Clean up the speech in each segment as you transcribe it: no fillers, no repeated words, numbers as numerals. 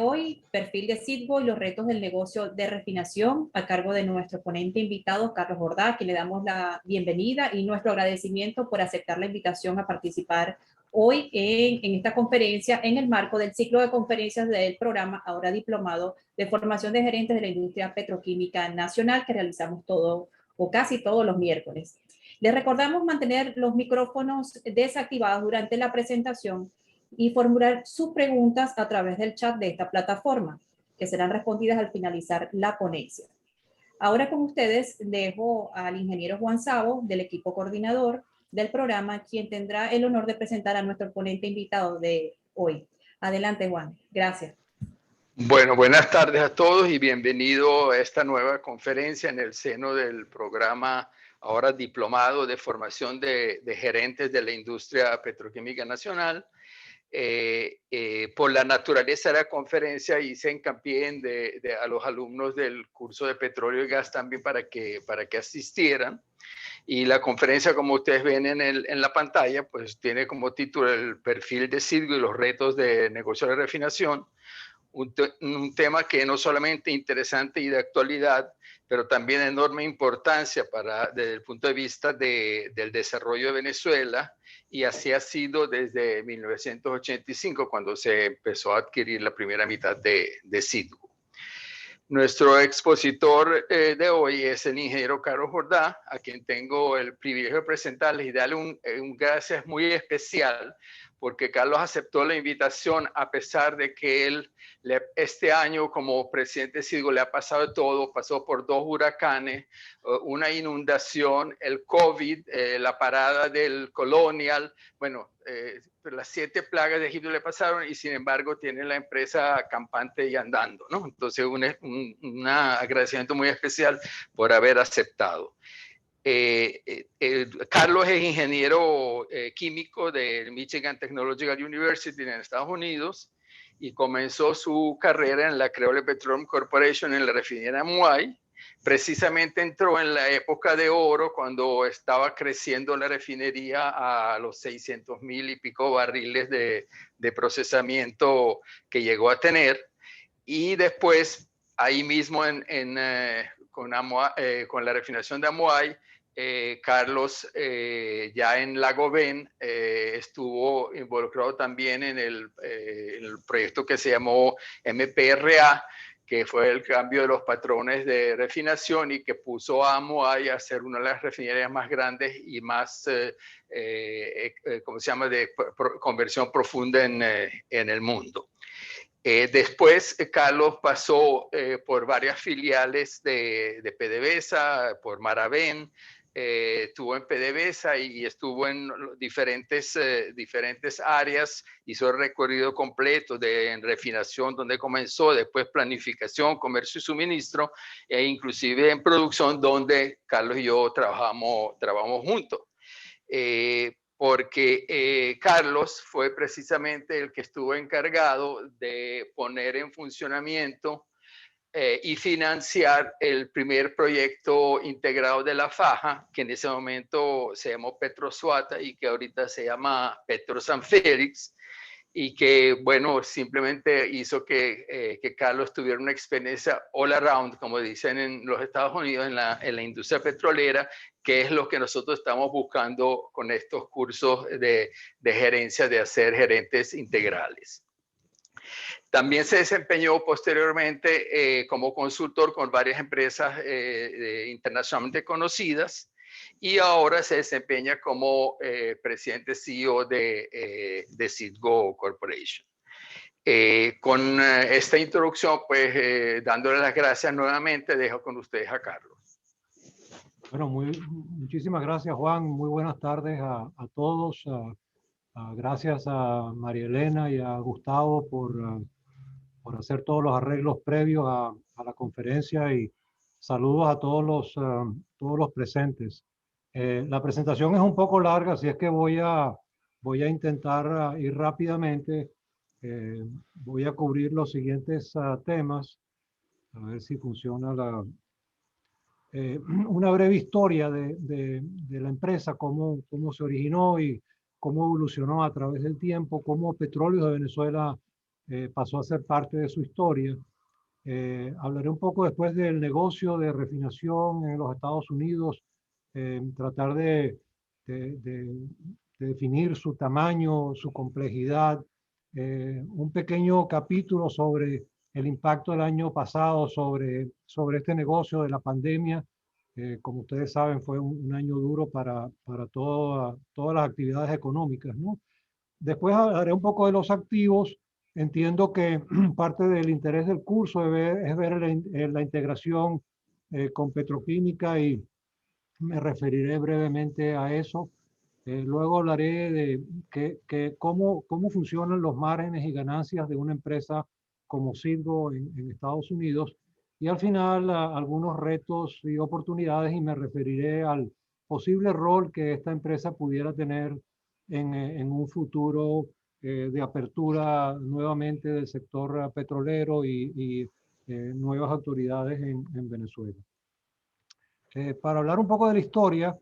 hoy, perfil de Citgo y los retos del negocio de refinación, a cargo de nuestro ponente invitado, Carlos Jordá, a quien le damos la bienvenida y nuestro agradecimiento por aceptar la invitación a participar hoy en esta conferencia en el marco del ciclo de conferencias del programa Ahora Diplomado de Formación de Gerentes de la Industria Petroquímica Nacional, que realizamos todo o casi todos los miércoles. Les recordamos mantener los micrófonos desactivados durante la presentación y formular sus preguntas a través del chat de esta plataforma, que serán respondidas al finalizar la ponencia. Ahora con ustedes dejo al ingeniero Juan Sabo, del equipo coordinador del programa, quien tendrá el honor de presentar a nuestro ponente invitado de hoy. Adelante, Juan. Gracias. Bueno, buenas tardes a todos y bienvenido a esta nueva conferencia en el seno del programa Ahora Diplomado de Formación de Gerentes de la Industria Petroquímica Nacional. Por la naturaleza de la conferencia hice hincapié a los alumnos del curso de petróleo y gas también para que asistieran. Y la conferencia, como ustedes ven en la pantalla, pues tiene como título el perfil de Citgo y los retos de negocio de refinación. Un tema que no solamente interesante y de actualidad, pero también de enorme importancia desde el punto de vista del desarrollo de Venezuela, y así ha sido desde 1985, cuando se empezó a adquirir la primera mitad de Citgo. Nuestro expositor de hoy es el ingeniero Carlos Jordá, a quien tengo el privilegio de presentarles y darle un gracias muy especial, porque Carlos aceptó la invitación a pesar de que él este año como presidente de Citgo le ha pasado todo. Pasó por 2 huracanes, una inundación, el COVID, la parada del Colonial, bueno, las 7 plagas de Egipto le pasaron, y sin embargo tiene la empresa campante y andando, ¿no? Entonces un agradecimiento muy especial por haber aceptado. Carlos es ingeniero químico de Michigan Technological University en Estados Unidos, y comenzó su carrera en la Creole Petroleum Corporation en la refinería Amuay. Precisamente entró en la época de oro, cuando estaba creciendo la refinería a los 600,000 y pico barriles de procesamiento que llegó a tener. Y después, ahí mismo con la refinación de Amuay, Carlos, ya en Lagoven, estuvo involucrado también en el proyecto que se llamó MPRA, que fue el cambio de los patrones de refinación y que puso a Amuay a ser una de las refinerías más grandes y más, ¿cómo se llama?, de conversión profunda en el mundo. Después, Carlos pasó por varias filiales de PDVSA, por Maravén, estuvo en PDVSA y estuvo en diferentes áreas. Hizo el recorrido completo en refinación, donde comenzó, después planificación, comercio y suministro, e inclusive en producción, donde Carlos y yo trabajamos juntos. Porque Carlos fue precisamente el que estuvo encargado de poner en funcionamiento y financiar el primer proyecto integrado de la faja, que en ese momento se llamó Petrosuata y que ahorita se llama Petro San Félix, y que, bueno, simplemente hizo que Carlos tuviera una experiencia all around, como dicen en los Estados Unidos, en la industria petrolera, que es lo que nosotros estamos buscando con estos cursos de gerencia, de hacer gerentes integrales. También se desempeñó posteriormente como consultor con varias empresas internacionalmente conocidas, y ahora se desempeña como presidente CEO de Citgo Corporation. Con esta introducción, pues dándole las gracias nuevamente, dejo con ustedes a Carlos. Bueno, muchísimas gracias, Juan. Muy buenas tardes a todos. Gracias a María Elena y a Gustavo por hacer todos los arreglos previos a la conferencia, y saludos a todos los presentes. La presentación es un poco larga, así es que voy a intentar ir rápidamente. Voy a cubrir los siguientes temas. A ver si funciona una breve historia de la empresa, cómo se originó y cómo evolucionó a través del tiempo, cómo Petróleos de Venezuela pasó a ser parte de su historia. Hablaré un poco después del negocio de refinación en los Estados Unidos, tratar de definir su tamaño, su complejidad, un pequeño capítulo sobre el impacto del año pasado sobre este negocio de la pandemia. Como ustedes saben, fue un año duro para todas las actividades económicas, ¿no? Después hablaré un poco de los activos. Entiendo que parte del interés del curso es ver la integración con petroquímica y me referiré brevemente a eso. Luego hablaré de cómo funcionan los márgenes y ganancias de una empresa como Citgo en Estados Unidos. Y al final algunos retos y oportunidades y me referiré al posible rol que esta empresa pudiera tener en un futuro de apertura nuevamente del sector petrolero y nuevas autoridades en Venezuela. Para hablar un poco de la historia,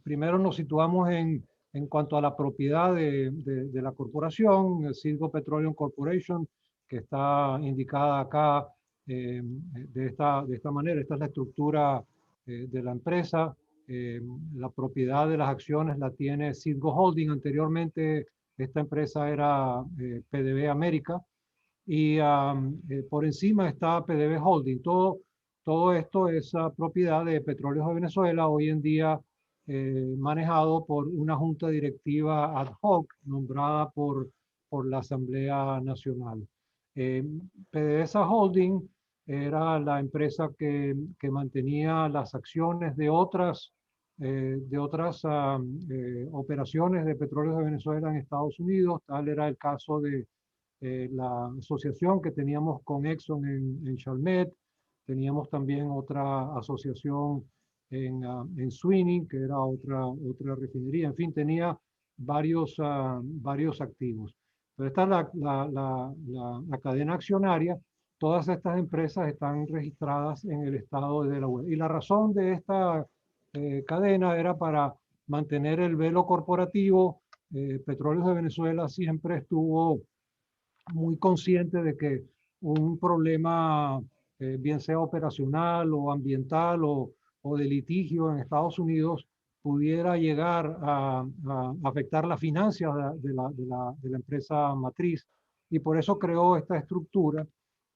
primero nos situamos en cuanto a la propiedad de la corporación, Citgo Petroleum Corporation, que está indicada acá de esta manera. Esta es la estructura de la empresa. La propiedad de las acciones la tiene Citgo Holding. Anteriormente esta empresa era PDV América y por encima está PDV Holding. Todo esto es propiedad de Petróleos de Venezuela, hoy en día manejado por una junta directiva ad hoc nombrada por la Asamblea Nacional. PDVSA Holding era la empresa que mantenía las acciones de otras operaciones de Petróleos de Venezuela en Estados Unidos. Tal era el caso de la asociación que teníamos con Exxon en Chalmette. Teníamos también otra asociación en Sweeney, que era otra refinería. En fin, tenía varios activos. Pero esta es la cadena accionaria. Todas estas empresas están registradas en el estado de Delaware. Y la razón de esta cadena era para mantener el velo corporativo. Petróleos de Venezuela siempre estuvo muy consciente de que un problema, bien sea operacional o ambiental o de litigio en Estados Unidos, pudiera llegar a afectar las finanzas de la empresa matriz. Y por eso creó esta estructura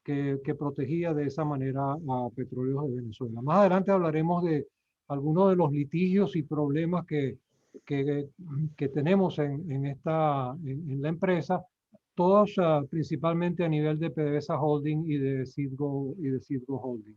que protegía de esa manera a Petróleos de Venezuela. Más adelante hablaremos de algunos de los litigios y problemas que tenemos en la empresa, todos principalmente a nivel de PDVSA Holding y de Citgo Holding.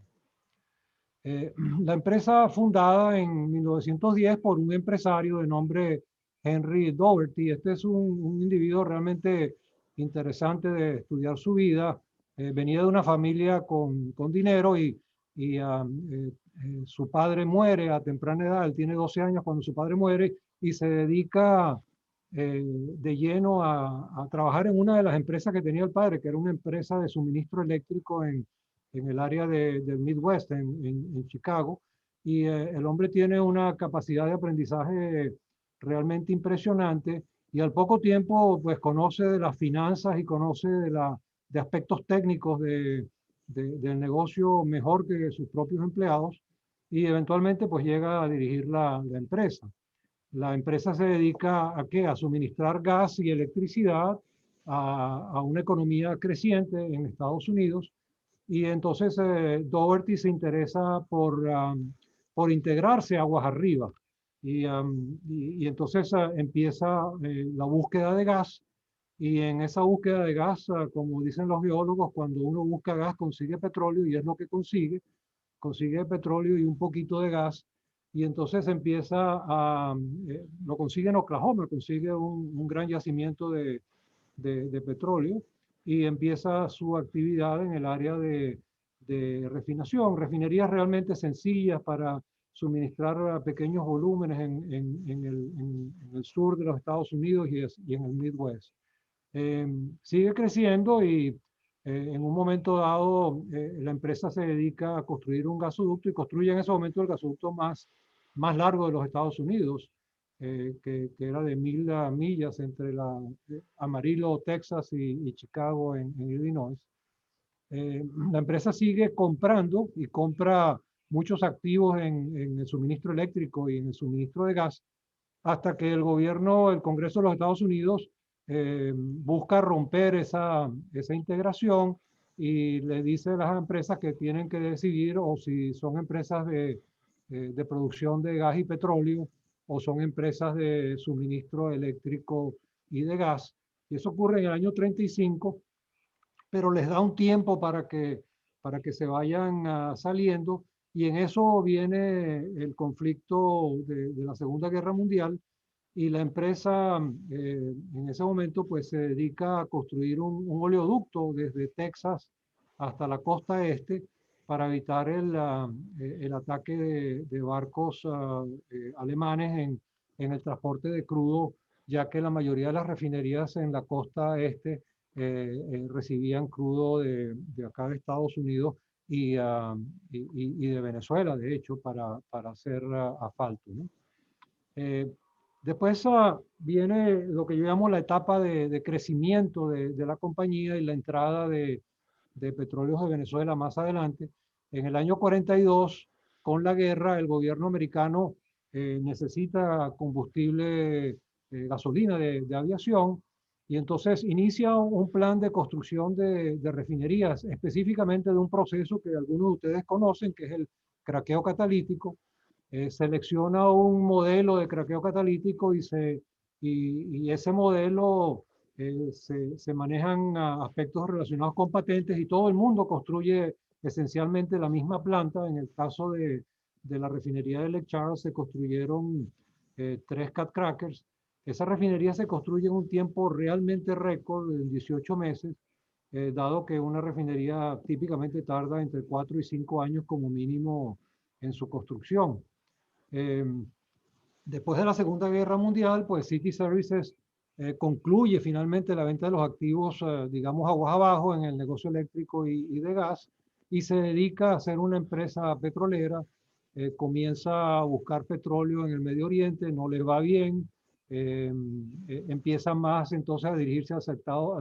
La empresa fundada en 1910 por un empresario de nombre Henry Dougherty. Este es un individuo realmente interesante de estudiar su vida. Venía de una familia con dinero y su padre muere a temprana edad. Él tiene 12 años cuando su padre muere y se dedica de lleno a trabajar en una de las empresas que tenía el padre, que era una empresa de suministro eléctrico en el área del Midwest, en Chicago. Y el hombre tiene una capacidad de aprendizaje realmente impresionante y al poco tiempo pues conoce de las finanzas y conoce de aspectos técnicos del negocio mejor que sus propios empleados y eventualmente pues llega a dirigir la empresa. La empresa se dedica ¿a qué? A suministrar gas y electricidad a una economía creciente en Estados Unidos. Y entonces Dougherty se interesa por integrarse aguas arriba. Y entonces empieza la búsqueda de gas. Y en esa búsqueda de gas, como dicen los geólogos, cuando uno busca gas consigue petróleo y es lo que consigue petróleo y un poquito de gas. Y entonces lo consigue en Oklahoma, consigue un gran yacimiento de petróleo y empieza su actividad en el área de refinación. Refinerías realmente sencillas para suministrar pequeños volúmenes en el sur de los Estados Unidos y en el Midwest. Sigue creciendo y en un momento dado la empresa se dedica a construir un gasoducto y construye en ese momento el gasoducto más largo de los Estados Unidos. que era de 1000 millas entre Amarillo, Texas y Chicago en Illinois. La empresa sigue comprando y compra muchos activos en el suministro eléctrico y en el suministro de gas, hasta que el Congreso de los Estados Unidos busca romper esa integración y le dice a las empresas que tienen que decidir o si son empresas de producción de gas y petróleo o son empresas de suministro eléctrico y de gas. Y eso ocurre en el año 35, pero les da un tiempo para que se vayan saliendo, y en eso viene el conflicto de la Segunda Guerra Mundial, y la empresa en ese momento pues se dedica a construir un oleoducto desde Texas hasta la costa este para evitar el ataque de barcos alemanes en el transporte de crudo, ya que la mayoría de las refinerías en la costa este recibían crudo de acá de Estados Unidos y de Venezuela, de hecho, para hacer asfalto, ¿no? Después viene lo que yo llamo la etapa de crecimiento de la compañía y la entrada de Petróleos de Venezuela más adelante. En el año 42, con la guerra, el gobierno americano necesita combustible, gasolina de aviación, y entonces inicia un plan de construcción de refinerías, específicamente de un proceso que algunos de ustedes conocen, que es el craqueo catalítico. Selecciona un modelo de craqueo catalítico y ese modelo se manejan aspectos relacionados con patentes, y todo el mundo construye esencialmente la misma planta. En el caso de la refinería de Lake Charles se construyeron 3 cat crackers. Esa refinería se construye en un tiempo realmente récord, en 18 meses, dado que una refinería típicamente tarda entre 4 y 5 años como mínimo en su construcción. Después de la Segunda Guerra Mundial, pues City Services concluye finalmente la venta de los activos, digamos, aguas abajo en el negocio eléctrico y de gas, y se dedica a ser una empresa petrolera. Comienza a buscar petróleo en el Medio Oriente, no le va bien, empieza más entonces a dirigirse al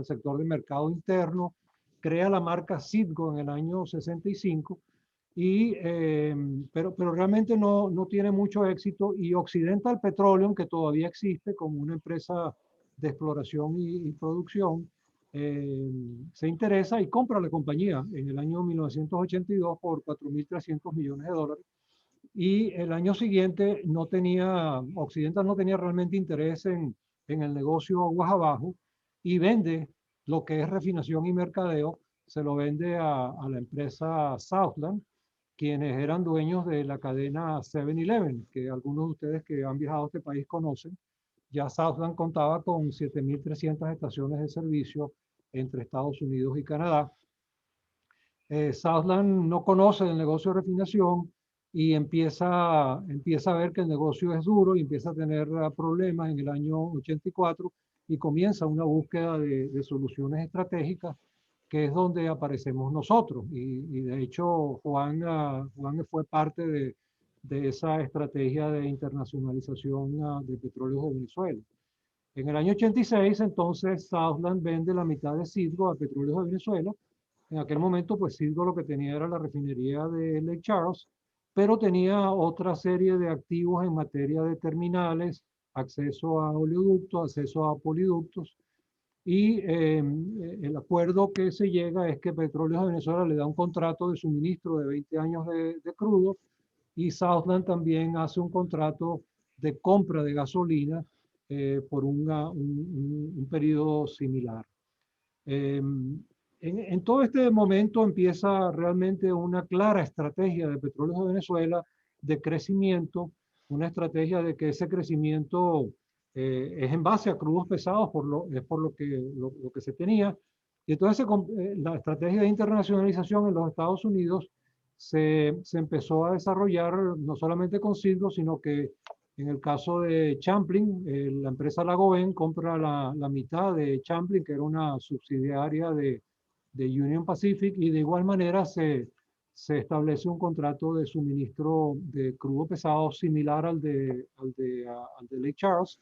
sector de mercado interno, crea la marca Citgo en el año 65, pero realmente no tiene mucho éxito, y Occidental Petroleum, que todavía existe como una empresa de exploración y producción, se interesa y compra la compañía en el año 1982 por $4.300 millones. Y el año siguiente Occidental no tenía realmente interés en el negocio aguas abajo, y vende lo que es refinación y mercadeo, se lo vende a la empresa Southland, quienes eran dueños de la cadena 7-Eleven, que algunos de ustedes que han viajado a este país conocen. Ya Southland contaba con 7.300 estaciones de servicio entre Estados Unidos y Canadá. Southland no conoce el negocio de refinación y empieza a ver que el negocio es duro y empieza a tener problemas en el año 84, y comienza una búsqueda de soluciones estratégicas, que es donde aparecemos nosotros. Y de hecho, Juan fue parte de esa estrategia de internacionalización de Petróleos de Venezuela. En el año 86, entonces, Southland vende la mitad de Citgo a Petróleos de Venezuela. En aquel momento, pues Citgo lo que tenía era la refinería de Lake Charles, pero tenía otra serie de activos en materia de terminales, acceso a oleoductos, acceso a poliductos, y el acuerdo que se llega es que Petróleos de Venezuela le da un contrato de suministro de 20 años de crudo, y Southland también hace un contrato de compra de gasolina por un periodo similar. En todo este momento empieza realmente una clara estrategia de Petróleos de Venezuela de crecimiento, una estrategia de que ese crecimiento es en base a crudos pesados, es por lo que se tenía. Y entonces la estrategia de internacionalización en los Estados Unidos se empezó a desarrollar no solamente con Citgo, sino que en el caso de Champlain, la empresa Lagoven compra la mitad de Champlain, que era una subsidiaria de Union Pacific, y de igual manera se se establece un contrato de suministro de crudo pesado similar al de Lake Charles.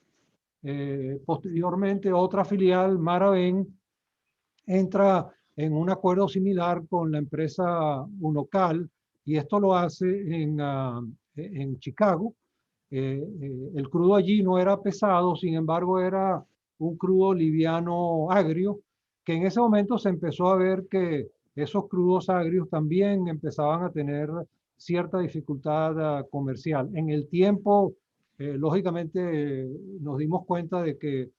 Posteriormente, otra filial, Maraven, entra en un acuerdo similar con la empresa Unocal, y esto lo hace en Chicago. El crudo allí no era pesado, sin embargo era un crudo liviano agrio, que en ese momento se empezó a ver que esos crudos agrios también empezaban a tener cierta dificultad comercial. En el tiempo, lógicamente, nos dimos cuenta de que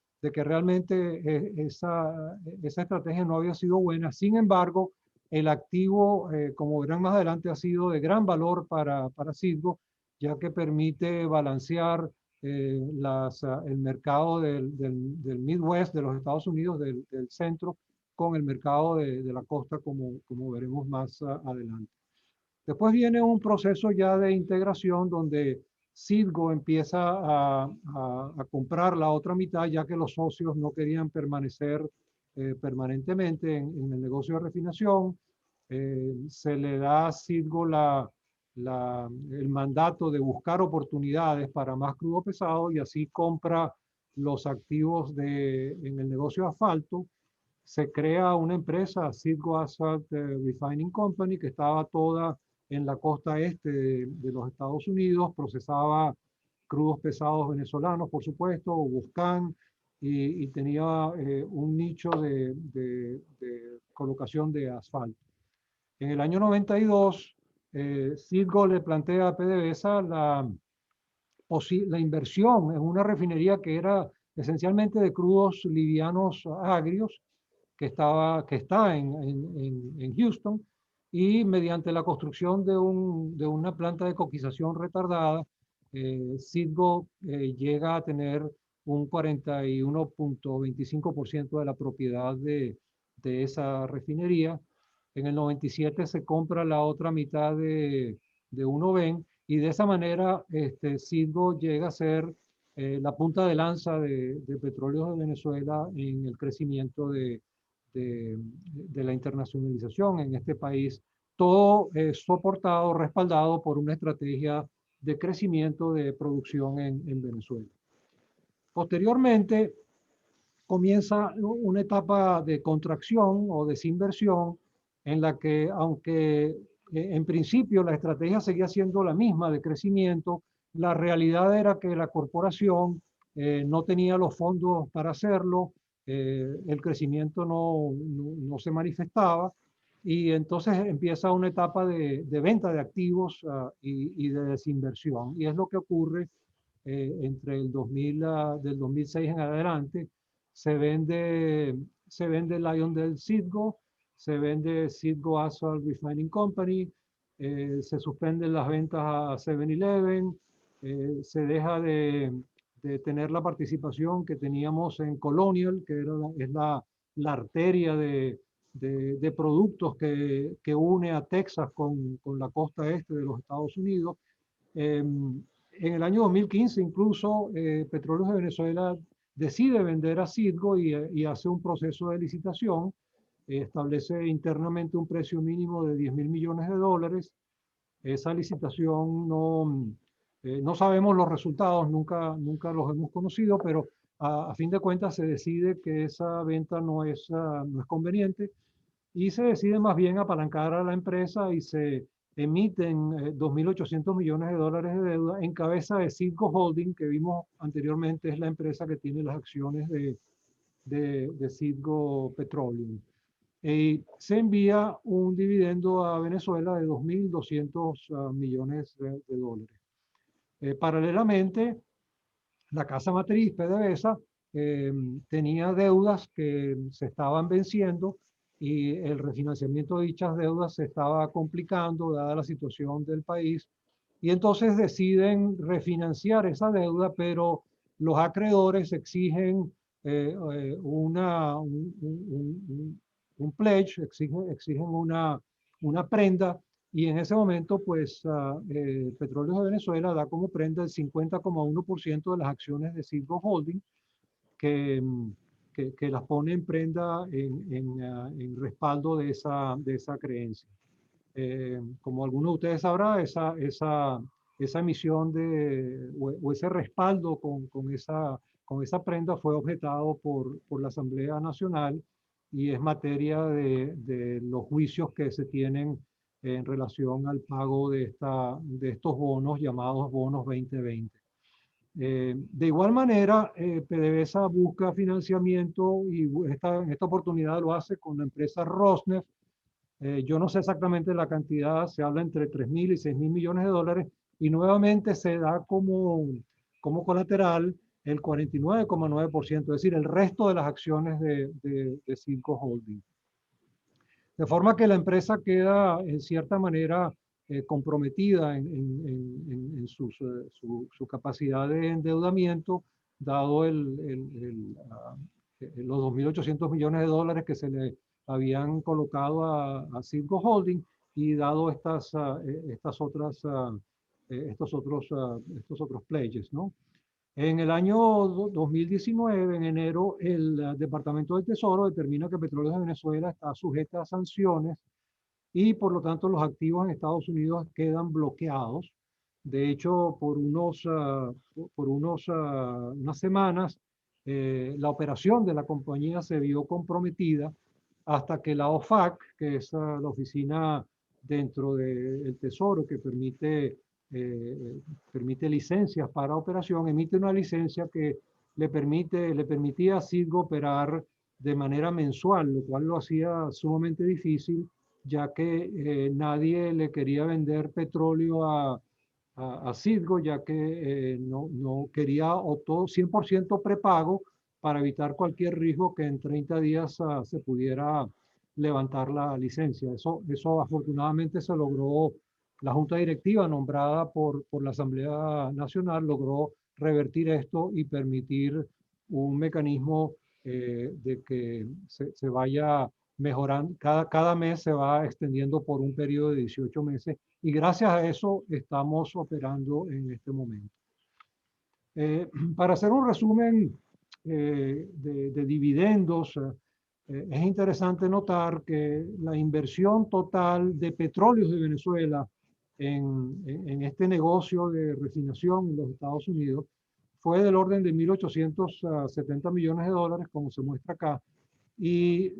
realmente esa estrategia no había sido buena. Sin embargo, el activo, como verán más adelante, ha sido de gran valor para Citgo, ya que permite balancear el mercado del Midwest de los Estados Unidos, del centro, con el mercado de la costa, como veremos más adelante. Después viene un proceso ya de integración donde Citgo empieza a comprar la otra mitad, ya que los socios no querían permanecer permanentemente en el negocio de refinación. Se le da a Citgo el mandato de buscar oportunidades para más crudo pesado, y así compra los activos en el negocio de asfalto. Se crea una empresa, Citgo Asphalt Refining Company, que estaba toda en la costa este de los Estados Unidos, procesaba crudos pesados venezolanos, por supuesto, o Buscán, y tenía un nicho de colocación de asfalto. En el año 92, Citgo le plantea a PDVSA la inversión en una refinería que era esencialmente de crudos livianos agrios, que está en Houston, y mediante la construcción de una planta de coquización retardada, Citgo llega a tener un 41.25% de la propiedad de esa refinería. En el 97 se compra la otra mitad de Unoven, y de esa manera Citgo llega a ser la punta de lanza de Petróleos de Venezuela en el crecimiento de la internacionalización en este país, todo soportado, respaldado por una estrategia de crecimiento de producción en Venezuela. Posteriormente, comienza una etapa de contracción o desinversión, en la que, aunque en principio la estrategia seguía siendo la misma de crecimiento, la realidad era que la corporación no tenía los fondos para hacerlo, el crecimiento no se manifestaba, y entonces empieza una etapa de venta de activos y de desinversión. Y es lo que ocurre entre el 2000, del 2006 en adelante. Se vende LyondellBasell Citgo, se vende Citgo Asphalt Refining Company, se suspenden las ventas a 7-Eleven, se deja de tener la participación que teníamos en Colonial, que es la arteria de productos que une a Texas con la costa este de los Estados Unidos. En el año 2015 incluso Petróleos de Venezuela decide vender a Citgo y hace un proceso de licitación, establece internamente un precio mínimo de $10.000 millones. Esa licitación no sabemos los resultados, nunca los hemos conocido, pero a fin de cuentas se decide que esa venta no es conveniente, y se decide más bien apalancar a la empresa y se emiten $2.800 millones de deuda en cabeza de Citgo Holding, que vimos anteriormente es la empresa que tiene las acciones de Citgo Petroleum. Se envía un dividendo a Venezuela de $2.200 millones de dólares. Paralelamente, la casa matriz, PDVSA, tenía deudas que se estaban venciendo, y el refinanciamiento de dichas deudas se estaba complicando dada la situación del país, y entonces deciden refinanciar esa deuda, pero los acreedores exigen un pledge, exigen una prenda, y en ese momento pues Petróleos de Venezuela da como prenda el 50,1% de las acciones de Citgo Holding, que las pone en prenda en respaldo de esa creencia. Como algunos de ustedes sabrán, esa emisión o ese respaldo con esa prenda fue objetado por la Asamblea Nacional y es materia de los juicios que se tienen en relación al pago de estos bonos llamados bonos 2020. De igual manera, PDVSA busca financiamiento y en esta oportunidad lo hace con la empresa Rosneft. Yo no sé exactamente la cantidad, se habla entre 3.000 y 6.000 millones de dólares y nuevamente se da como colateral el 49,9%, es decir, el resto de las acciones de Citgo Holding. De forma que la empresa queda en cierta manera comprometida en su capacidad de endeudamiento, dado los 2.800 millones de dólares que se le habían colocado a Citgo Holding y dado estos otros pledges, ¿no? En el año 2019, en enero, el Departamento del Tesoro determina que Petróleos de Venezuela está sujeta a sanciones y por lo tanto los activos en Estados Unidos quedan bloqueados. De hecho, por unas semanas, la operación de la compañía se vio comprometida hasta que la OFAC, que es la oficina dentro del Tesoro que permite licencias para operación, emite una licencia que le permitía a Citgo operar de manera mensual, lo cual lo hacía sumamente difícil, ya que nadie le quería vender petróleo a Citgo, ya que no quería o todo 100% prepago para evitar cualquier riesgo que en 30 días se pudiera levantar la licencia. Eso afortunadamente se logró. La Junta Directiva nombrada por la Asamblea Nacional logró revertir esto y permitir un mecanismo de que se vaya mejorando. Cada mes se va extendiendo por un periodo de 18 meses y gracias a eso estamos operando en este momento. Para hacer un resumen de dividendos, es interesante notar que la inversión total de Petróleos de Venezuela en este negocio de refinación en los Estados Unidos fue del orden de 1.870 millones de dólares, como se muestra acá, y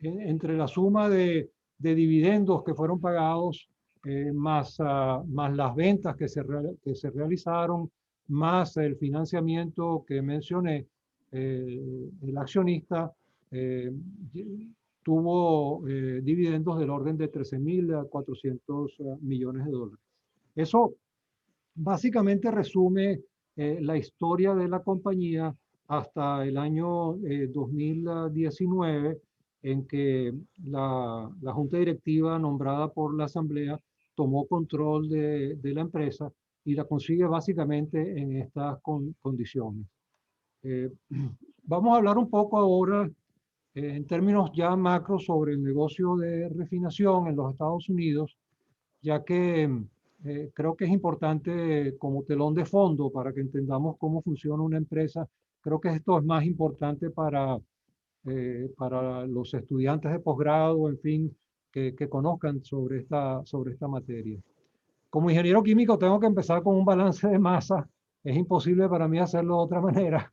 entre la suma de dividendos que fueron pagados, más las ventas que se realizaron, más el financiamiento que mencioné, el accionista tuvo dividendos del orden de 13.400 millones de dólares. Eso básicamente resume la historia de la compañía hasta el año 2019, en que la Junta Directiva nombrada por la Asamblea tomó control de la empresa y la consigue básicamente en estas condiciones. Vamos a hablar un poco ahora en términos ya macro sobre el negocio de refinación en los Estados Unidos, ya que creo que es importante como telón de fondo para que entendamos cómo funciona una empresa. Creo que esto es más importante para los estudiantes de posgrado, en fin, que conozcan sobre esta materia. Como ingeniero químico tengo que empezar con un balance de masa. Es imposible para mí hacerlo de otra manera.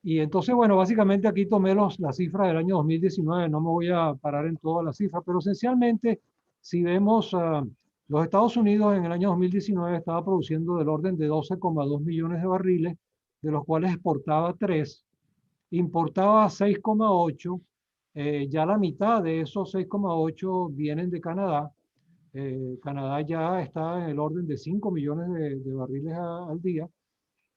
Y entonces, bueno, básicamente aquí tomé las cifras del año 2019. No me voy a parar en todas las cifras, pero esencialmente, si vemos los Estados Unidos en el año 2019 estaba produciendo del orden de 12,2 millones de barriles, de los cuales exportaba 3, importaba 6,8. Ya la mitad de esos 6,8 vienen de Canadá. Canadá ya está en el orden de 5 millones de barriles al día,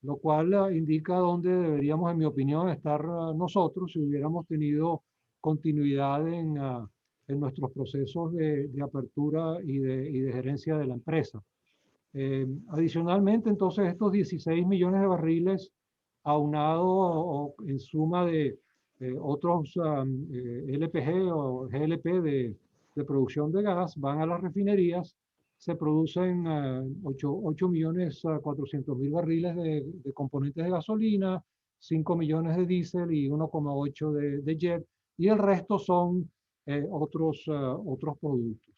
lo cual indica dónde deberíamos, en mi opinión, estar nosotros si hubiéramos tenido continuidad en nuestros procesos de apertura y de gerencia de la empresa. Adicionalmente, entonces, estos 16 millones de barriles, aunado en suma de otros LPG o GLP de producción de gas, van a las refinerías. Se producen 8.400.000 barriles de componentes de gasolina, 5 millones de diésel y 1,8 de jet, y el resto son otros productos.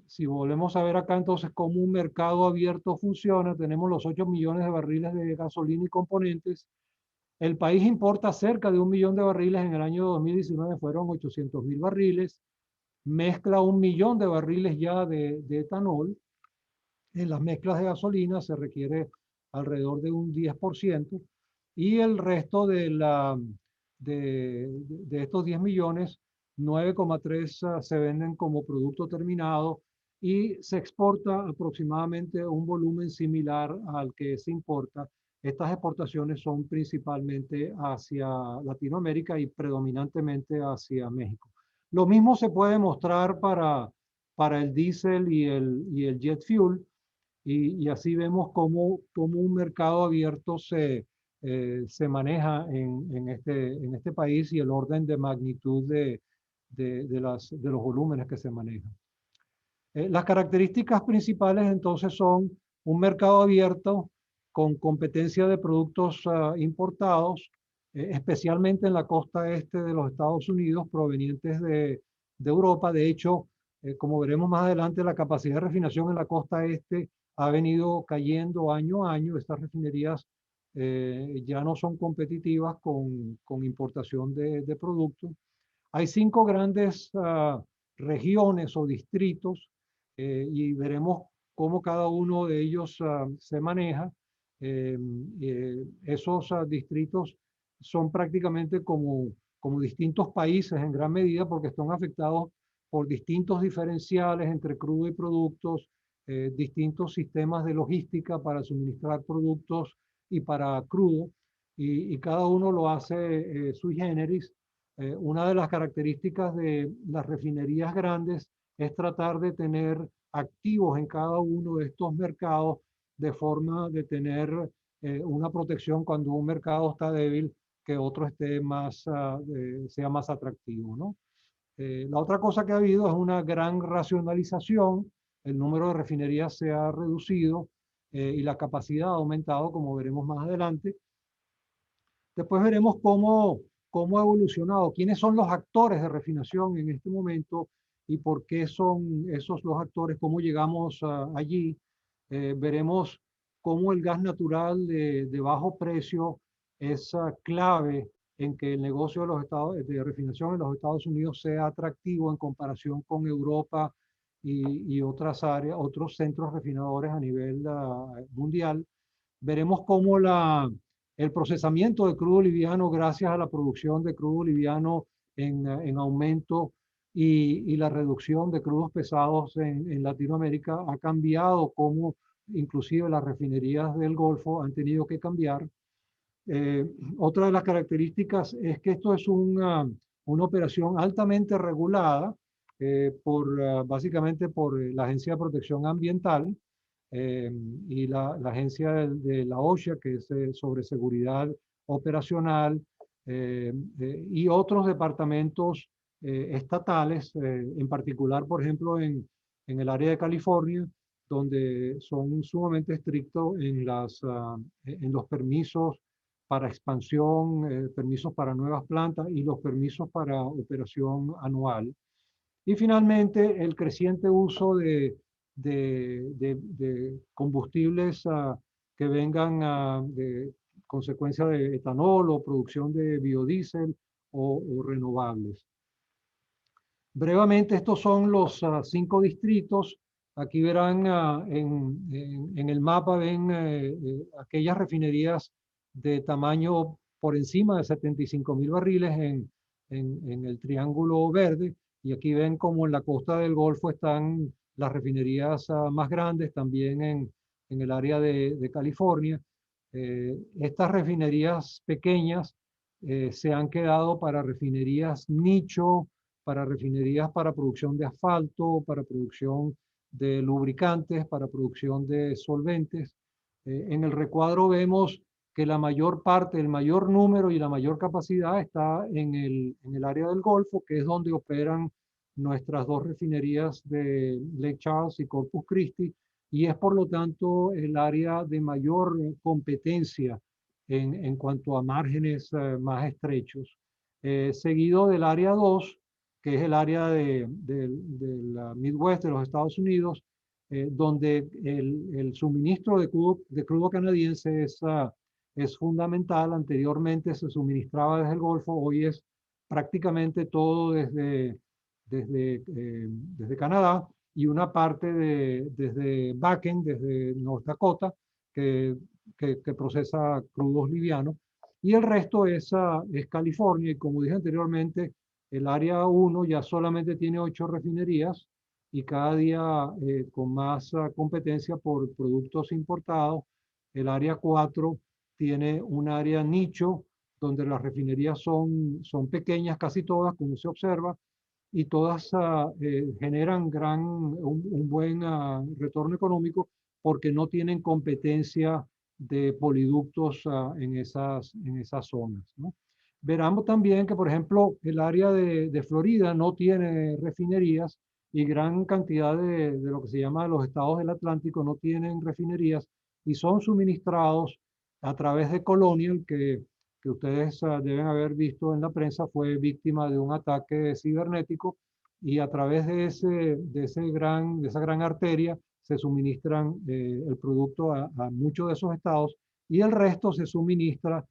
Si volvemos a ver acá entonces cómo un mercado abierto funciona, tenemos los 8 millones de barriles de gasolina y componentes. El país importa cerca de 1 millón de barriles. En el año 2019 fueron 800.000 barriles. Mezcla 1 millón de barriles ya de etanol. En las mezclas de gasolina se requiere alrededor de un 10%. Y el resto de estos 10 millones, 9,3 se venden como producto terminado y se exporta aproximadamente un volumen similar al que se importa. Estas exportaciones son principalmente hacia Latinoamérica y predominantemente hacia México. Lo mismo se puede mostrar para el diésel y el jet fuel, y así vemos cómo un mercado abierto se maneja en este país y el orden de magnitud de los volúmenes que se manejan. Las características principales entonces son un mercado abierto con competencia de productos importados, especialmente en la costa este de los Estados Unidos, provenientes de Europa. De hecho, como veremos más adelante, la capacidad de refinación en la costa este ha venido cayendo año a año. Estas refinerías ya no son competitivas con importación de productos. Hay 5 grandes regiones o distritos y veremos cómo cada uno de ellos se maneja. Esos distritos son prácticamente como distintos países en gran medida, porque están afectados por distintos diferenciales entre crudo y productos, distintos sistemas de logística para suministrar productos y para crudo, y cada uno lo hace sui generis. Una de las características de las refinerías grandes es tratar de tener activos en cada uno de estos mercados de forma de tener una protección cuando un mercado está débil, que otro esté sea más atractivo, ¿no? La otra cosa que ha habido es una gran racionalización. El número de refinerías se ha reducido y la capacidad ha aumentado, como veremos más adelante. Después veremos cómo ha evolucionado, quiénes son los actores de refinación en este momento y por qué son esos los actores, cómo llegamos allí. Veremos cómo el gas natural de bajo precio es clave en que el negocio de refinación en los Estados Unidos sea atractivo en comparación con Europa y otras áreas, otros centros refinadores a nivel mundial. Veremos cómo el procesamiento de crudo liviano, gracias a la producción de crudo liviano en aumento y la reducción de crudos pesados en Latinoamérica, ha cambiado cómo inclusive las refinerías del Golfo han tenido que cambiar. Otra de las características es que esto es una operación altamente regulada básicamente por la Agencia de Protección Ambiental y la agencia de la OSHA, que es sobre seguridad operacional, y otros departamentos estatales, en particular, por ejemplo, en el área de California, donde son sumamente estrictos en los permisos para expansión, permisos para nuevas plantas y los permisos para operación anual. Y finalmente, el creciente uso de combustibles que vengan de consecuencia de etanol o producción de biodiesel o renovables. Brevemente, estos son los 5 distritos. Aquí verán en el mapa, ven aquellas refinerías de tamaño por encima de 75.000 barriles en el triángulo verde. Y aquí ven como en la costa del Golfo están las refinerías más grandes, también en el área de California. Estas refinerías pequeñas se han quedado para refinerías nicho, para refinerías para producción de asfalto, para producción de lubricantes, para producción de solventes. En el recuadro vemos que la mayor parte, el mayor número y la mayor capacidad está en el área del Golfo, que es donde operan nuestras 2 refinerías de Lake Charles y Corpus Christi, y es por lo tanto el área de mayor competencia en cuanto a márgenes más estrechos. Seguido del área 2, que es el área del Midwest de los Estados Unidos, donde el suministro de crudo canadiense es fundamental. Anteriormente se suministraba desde el Golfo, hoy es prácticamente todo desde Canadá, y una parte desde Bakken, desde North Dakota, que procesa crudos livianos, y el resto es California. Y como dije anteriormente, el área 1 ya solamente tiene 8 refinerías, y cada día con más competencia por productos importados. El área 4 tiene un área nicho donde las refinerías son pequeñas, casi todas, como se observa, y todas generan un buen retorno económico, porque no tienen competencia de poliductos en esas zonas, ¿no? Veramos también que, por ejemplo, el área de Florida no tiene refinerías, y gran cantidad de lo que se llama los estados del Atlántico no tienen refinerías, y son suministrados a través de Colonial, que ustedes deben haber visto en la prensa, fue víctima de un ataque cibernético, y a través de esa gran arteria se suministran el producto a muchos de esos estados, y el resto se suministra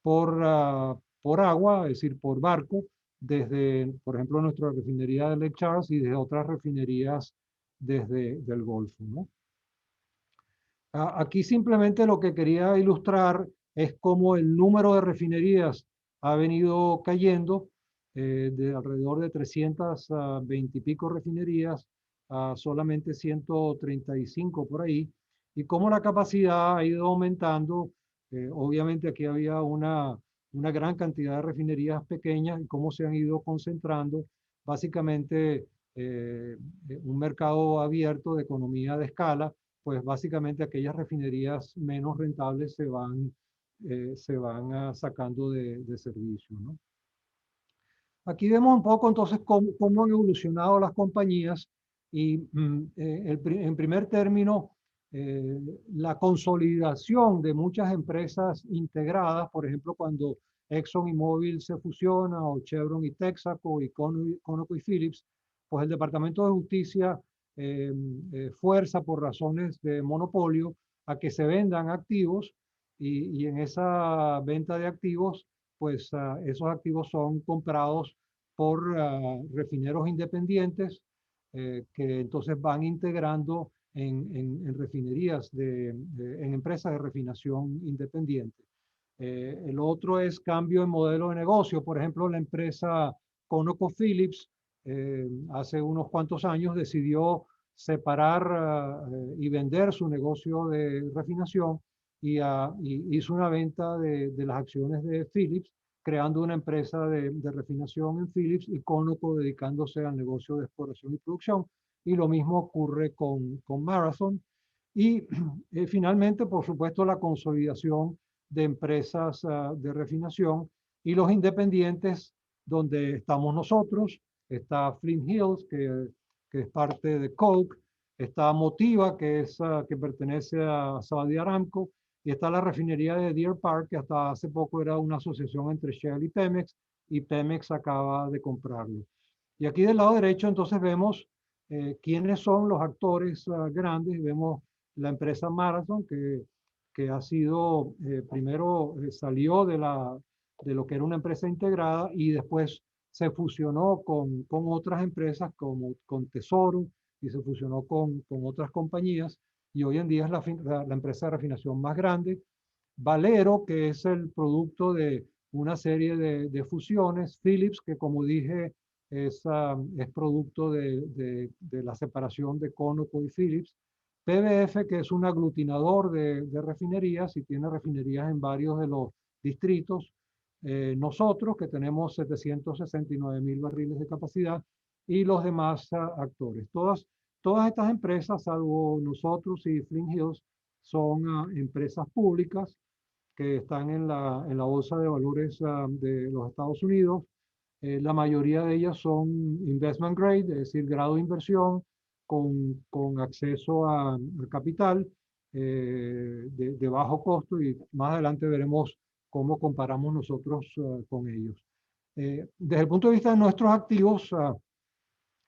por agua, es decir, por barco, desde, por ejemplo, nuestra refinería de Lake Charles, y desde otras refinerías del Golfo, ¿no? Aquí simplemente lo que quería ilustrar es cómo el número de refinerías ha venido cayendo, de alrededor de 320 y pico refinerías a solamente 135 por ahí, y cómo la capacidad ha ido aumentando. Obviamente aquí había una gran cantidad de refinerías pequeñas, y cómo se han ido concentrando. Básicamente, un mercado abierto de economía de escala, pues básicamente aquellas refinerías menos rentables se van sacando de servicio, ¿no? Aquí vemos un poco entonces cómo han evolucionado las compañías, y en primer término, la consolidación de muchas empresas integradas. Por ejemplo, cuando Exxon y Mobil se fusiona, o Chevron y Texaco, y Conoco y Phillips, pues el Departamento de Justicia fuerza, por razones de monopolio, a que se vendan activos, y en esa venta de activos, pues esos activos son comprados por refineros independientes, que entonces van integrando en refinerías, en empresas de refinación independiente. El otro es cambio en modelo de negocio. Por ejemplo, la empresa ConocoPhillips hace unos cuantos años decidió separar y vender su negocio de refinación, y hizo una venta de las acciones de Phillips, creando una empresa de refinación en Phillips, y Conoco dedicándose al negocio de exploración y producción. Y lo mismo ocurre con Marathon. Y finalmente, por supuesto, la consolidación de empresas de refinación, y los independientes, donde estamos nosotros. Está Flint Hills, que es parte de Coke. Está Motiva, que pertenece a Saudi Aramco. Y está la refinería de Deer Park, que hasta hace poco era una asociación entre Shell y Pemex acaba de comprarlo. Y aquí del lado derecho entonces vemos quiénes son los actores grandes. Vemos la empresa Marathon, que ha sido, primero salió de lo que era una empresa integrada, y después se fusionó con otras empresas, como con Tesoro, y se fusionó con otras compañías, y hoy en día es la empresa de refinación más grande. Valero, que es el producto de una serie de fusiones. Phillips, que como dije es producto de la separación de Conoco y Phillips. PBF, que es un aglutinador de refinerías, y tiene refinerías en varios de los distritos. Nosotros, que tenemos 769.000 barriles de capacidad, y los demás actores. Todas estas empresas, salvo nosotros y Flint Hills, son empresas públicas que están en la bolsa de valores de los Estados Unidos. La mayoría de ellas son investment grade, es decir, grado de inversión, con acceso a capital de bajo costo, y más adelante veremos cómo comparamos nosotros con ellos. Desde el punto de vista de nuestros activos,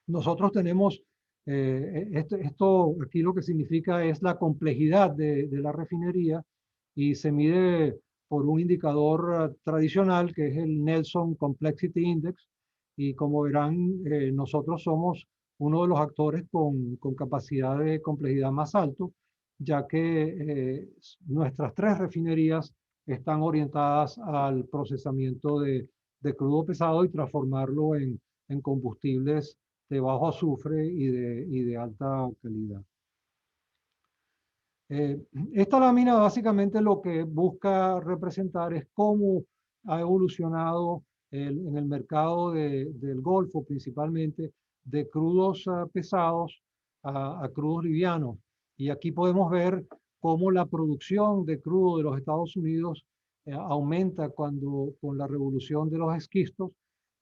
nosotros tenemos esto aquí lo que significa es la complejidad de la refinería y se mide por un indicador tradicional que es el Nelson Complexity Index y como verán nosotros somos uno de los actores con capacidad de complejidad más alto ya que nuestras 3 refinerías están orientadas al procesamiento de crudo pesado y transformarlo en combustibles de bajo azufre y de alta calidad. Esta lámina básicamente lo que busca representar es cómo ha evolucionado en el mercado del Golfo, principalmente de crudos pesados a crudos livianos. Y aquí podemos ver cómo la producción de crudo de los Estados Unidos aumenta con la revolución de los esquistos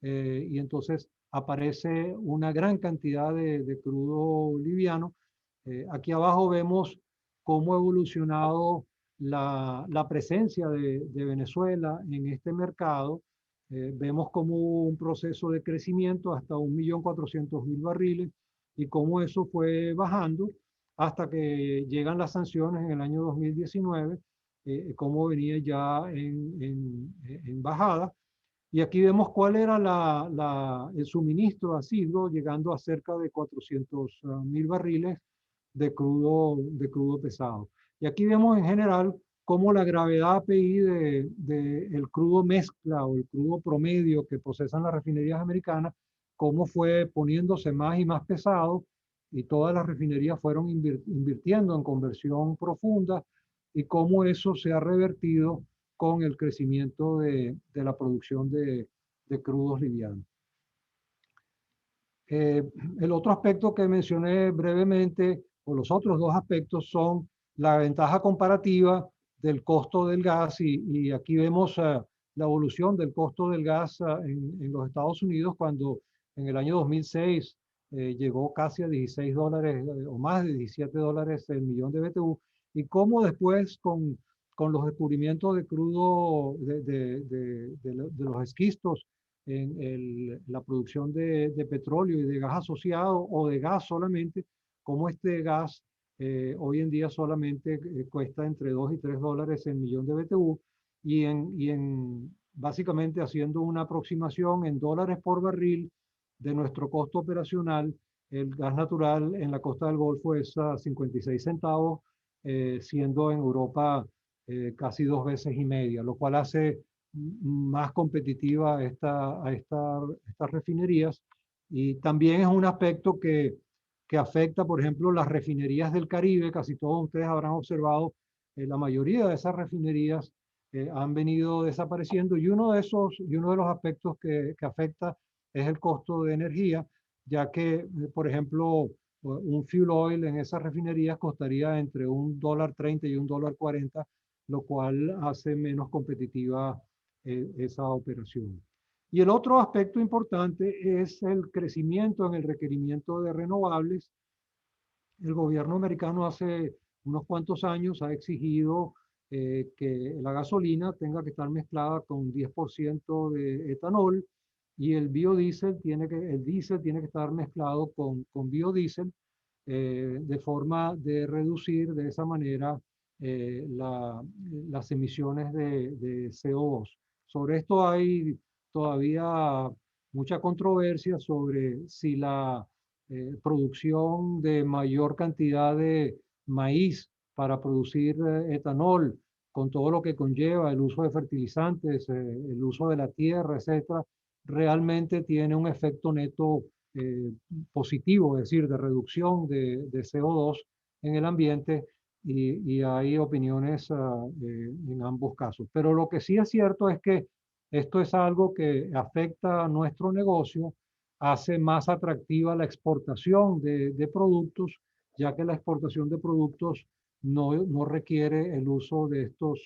y entonces aparece una gran cantidad de crudo liviano. Aquí abajo vemos cómo ha evolucionado la presencia de Venezuela en este mercado. Vemos como un proceso de crecimiento hasta 1.400.000 barriles y cómo eso fue bajando hasta que llegan las sanciones en el año 2019, cómo venía ya en bajada. Y aquí vemos cuál era el suministro asiduo, llegando a cerca de 400.000 barriles de crudo pesado. Y aquí vemos en general cómo la gravedad API del crudo mezcla o el crudo promedio que procesan las refinerías americanas, cómo fue poniéndose más y más pesado y todas las refinerías fueron invirtiendo en conversión profunda y cómo eso se ha revertido con el crecimiento de la producción de crudos livianos. El otro aspecto que mencioné brevemente, o los otros 2 aspectos, son la ventaja comparativa del costo del gas y aquí vemos la evolución del costo del gas en los Estados Unidos cuando en el año 2006 llegó casi a $16 o más de $17 el millón de BTU y cómo después con los descubrimientos de crudo de los esquistos en la producción de petróleo y de gas asociado o de gas solamente, como este gas hoy en día solamente cuesta entre 2 y 3 dólares el millón de BTU y básicamente haciendo una aproximación en dólares por barril de nuestro costo operacional, el gas natural en la costa del Golfo es a 56 centavos, siendo en Europa casi 2 veces y media, lo cual hace más competitiva a estas refinerías y también es un aspecto que afecta, por ejemplo, las refinerías del Caribe. Casi todos ustedes habrán observado, la mayoría de esas refinerías han venido desapareciendo y uno de los aspectos que afecta es el costo de energía, ya que, por ejemplo, un fuel oil en esas refinerías costaría entre $1.30 y $1.40, lo cual hace menos competitiva esa operación. Y el otro aspecto importante es el crecimiento en el requerimiento de renovables. El gobierno americano hace unos cuantos años ha exigido que la gasolina tenga que estar mezclada con 10% de etanol y el diésel tiene que estar mezclado con biodiesel de forma de reducir de esa manera las emisiones de CO2. Sobre esto hay todavía mucha controversia sobre si la producción de mayor cantidad de maíz para producir etanol, con todo lo que conlleva el uso de fertilizantes, el uso de la tierra, etcétera, realmente tiene un efecto neto positivo, es decir, de reducción de CO2 en el ambiente y hay opiniones en ambos casos. Pero lo que sí es cierto es que esto es algo que afecta a nuestro negocio, hace más atractiva la exportación de productos, ya que la exportación de productos no requiere el uso de estos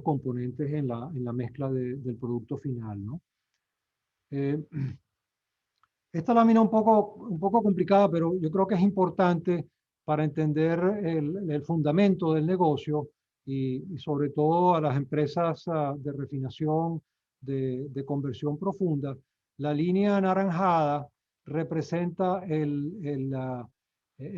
componentes en la mezcla del producto final, ¿no? Esta lámina un poco complicada, pero yo creo que es importante para entender el fundamento del negocio y sobre todo a las empresas de refinación de conversión profunda. La línea anaranjada representa el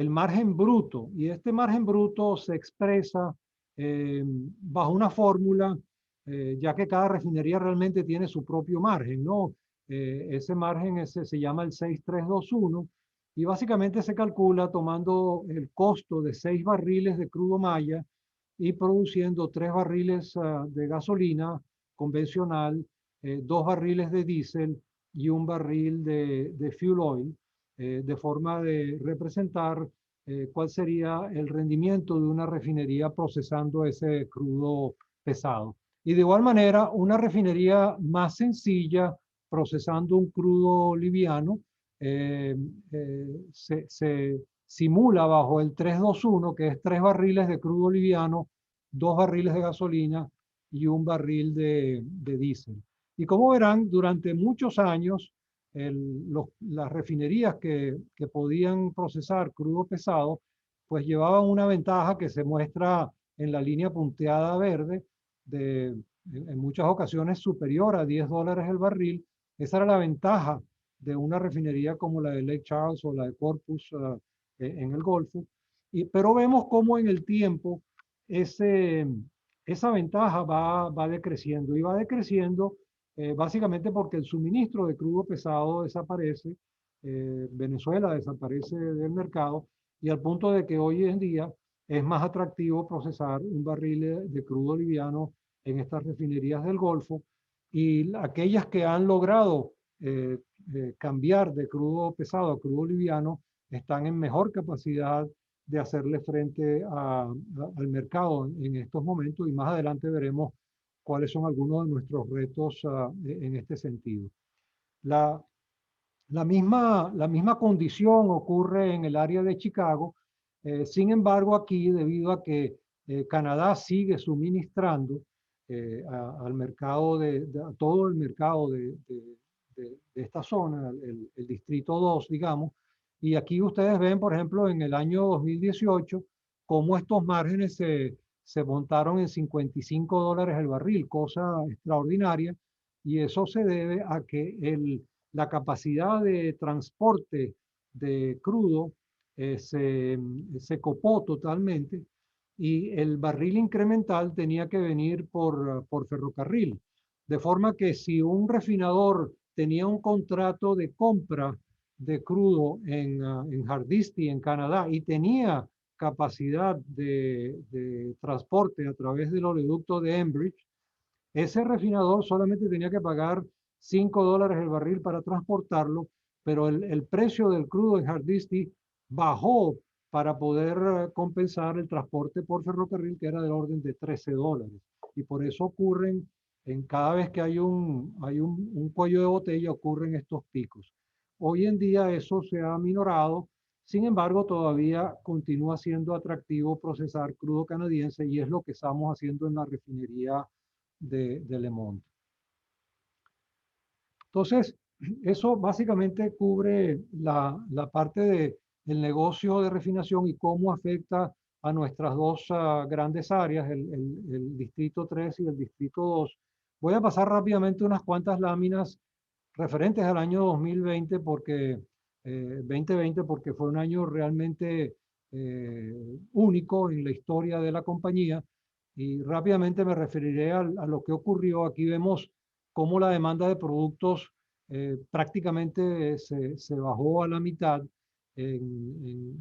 margen bruto, y este margen bruto se expresa bajo una fórmula, ya que cada refinería realmente tiene su propio margen, ¿no? Ese margen se llama el 6321 y básicamente se calcula tomando el costo de 6 barriles de crudo maya y produciendo 3 barriles de gasolina convencional, 2 barriles de diésel y 1 barril de fuel oil, de forma de representar cuál sería el rendimiento de una refinería procesando ese crudo pesado. Y de igual manera, una refinería más sencilla procesando un crudo liviano se simula bajo el 321, que es 3 barriles de crudo liviano, 2 barriles de gasolina y 1 barril de diésel. Y como verán, durante muchos años, las refinerías que podían procesar crudo pesado, pues llevaban una ventaja que se muestra en la línea punteada verde, en muchas ocasiones superior a $10 el barril. Esa era la ventaja de una refinería como la de Lake Charles o la de Corpus en el Golfo. Pero vemos cómo en el tiempo esa ventaja va decreciendo y va decreciendo básicamente porque el suministro de crudo pesado desaparece, Venezuela desaparece del mercado y al punto de que hoy en día es más atractivo procesar un barril de crudo liviano en estas refinerías del Golfo, y aquellas que han logrado cambiar de crudo pesado a crudo liviano están en mejor capacidad de hacerle frente al mercado en estos momentos, y más adelante veremos cuáles son algunos de nuestros retos en este sentido. La misma condición ocurre en el área de Chicago. Sin embargo, aquí, debido a que Canadá sigue suministrando al mercado a todo el mercado de esta zona, el distrito 2, digamos, y aquí ustedes ven, por ejemplo, en el año 2018, cómo estos márgenes se montaron en $55 el barril, cosa extraordinaria, y eso se debe a que la capacidad de transporte de crudo se copó totalmente y el barril incremental tenía que venir por ferrocarril. De forma que si un refinador tenía un contrato de compra de crudo en Hardisty, en Canadá, y tenía capacidad de transporte a través del oleoducto de Enbridge, ese refinador solamente tenía que pagar $5 el barril para transportarlo, pero el precio del crudo en Hardisty bajó para poder compensar el transporte por ferrocarril, que era del orden de $13. Y por eso ocurren, cada vez que hay un cuello de botella, ocurren estos picos. Hoy en día eso se ha minorado, sin embargo, todavía continúa siendo atractivo procesar crudo canadiense y es lo que estamos haciendo en la refinería de Le Monde. Entonces, eso básicamente cubre la parte del negocio de refinación y cómo afecta a nuestras dos grandes áreas, el Distrito 3 y el Distrito 2. Voy a pasar rápidamente unas cuantas láminas referentes al año 2020 porque 2020 porque fue un año realmente único en la historia de la compañía, y rápidamente me referiré a lo que ocurrió. Aquí vemos cómo la demanda de productos prácticamente se bajó a la mitad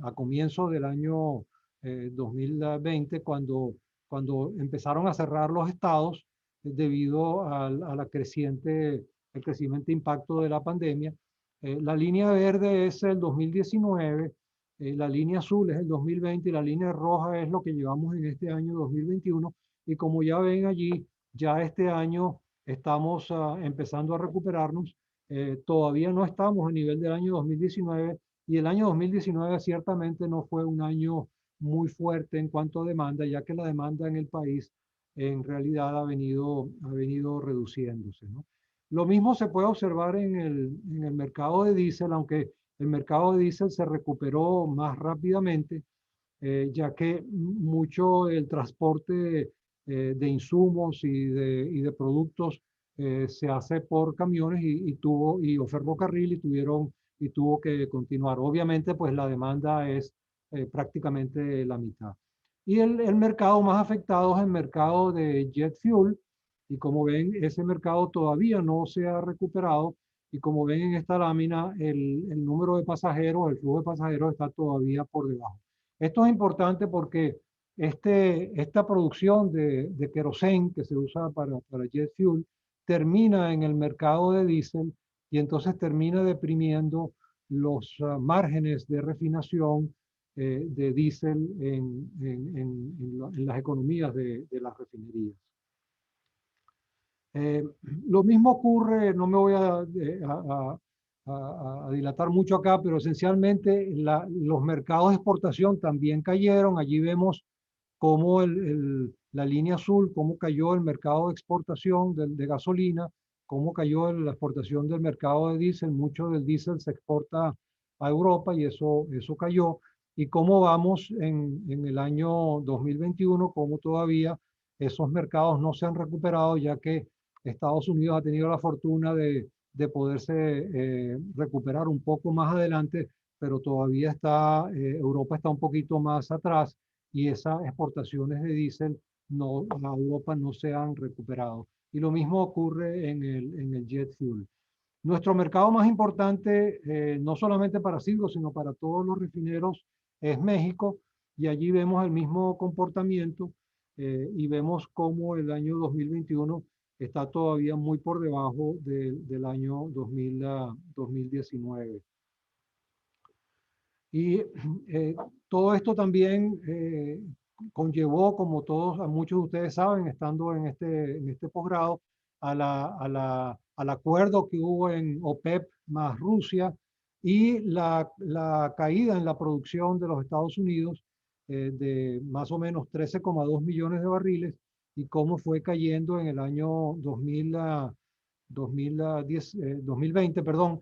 a comienzo del año 2020 cuando empezaron a cerrar los estados debido el crecimiento impacto de la pandemia. La línea verde es el 2019, la línea azul es el 2020 y la línea roja es lo que llevamos en este año 2021. Y como ya ven allí, ya este año estamos empezando a recuperarnos. Todavía no estamos a nivel del año 2019 y el año 2019 ciertamente no fue un año muy fuerte en cuanto a demanda, ya que la demanda en el país en realidad ha venido reduciéndose, ¿no? Lo mismo se puede observar en el mercado de diésel, aunque el mercado de diésel se recuperó más rápidamente, ya que mucho el transporte de insumos y de productos se hace por camiones o ferrocarril y tuvo que continuar. Obviamente, pues la demanda es prácticamente la mitad. Y el mercado más afectado es el mercado de jet fuel. Y como ven, ese mercado todavía no se ha recuperado. Y como ven en esta lámina, el número de pasajeros, el flujo de pasajeros está todavía por debajo. Esto es importante porque esta producción de querosén que se usa para jet fuel termina en el mercado de diésel y entonces termina deprimiendo los márgenes de refinación de diésel en las economías de las refinerías. Lo mismo ocurre, no me voy a dilatar mucho acá, pero esencialmente los mercados de exportación también cayeron. Allí vemos cómo la línea azul, cómo cayó el mercado de exportación de gasolina, cómo cayó la exportación del mercado de diésel. Mucho del diésel se exporta a Europa y eso cayó. Y cómo vamos en el año 2021, cómo todavía esos mercados no se han recuperado, ya que Estados Unidos ha tenido la fortuna de poderse recuperar un poco más adelante, pero todavía Europa está un poquito más atrás y esas exportaciones de diésel a Europa no se han recuperado. Y lo mismo ocurre en el jet fuel. Nuestro mercado más importante, no solamente para Citgo, sino para todos los refineros, es México, y allí vemos el mismo comportamiento y vemos cómo el año 2021 está todavía muy por debajo del año 2019. Y todo esto también conllevó, como muchos de ustedes saben, estando en este posgrado, al acuerdo que hubo en OPEP más Rusia y la caída en la producción de los Estados Unidos de más o menos 13,2 millones de barriles y cómo fue cayendo en el año 2020, perdón.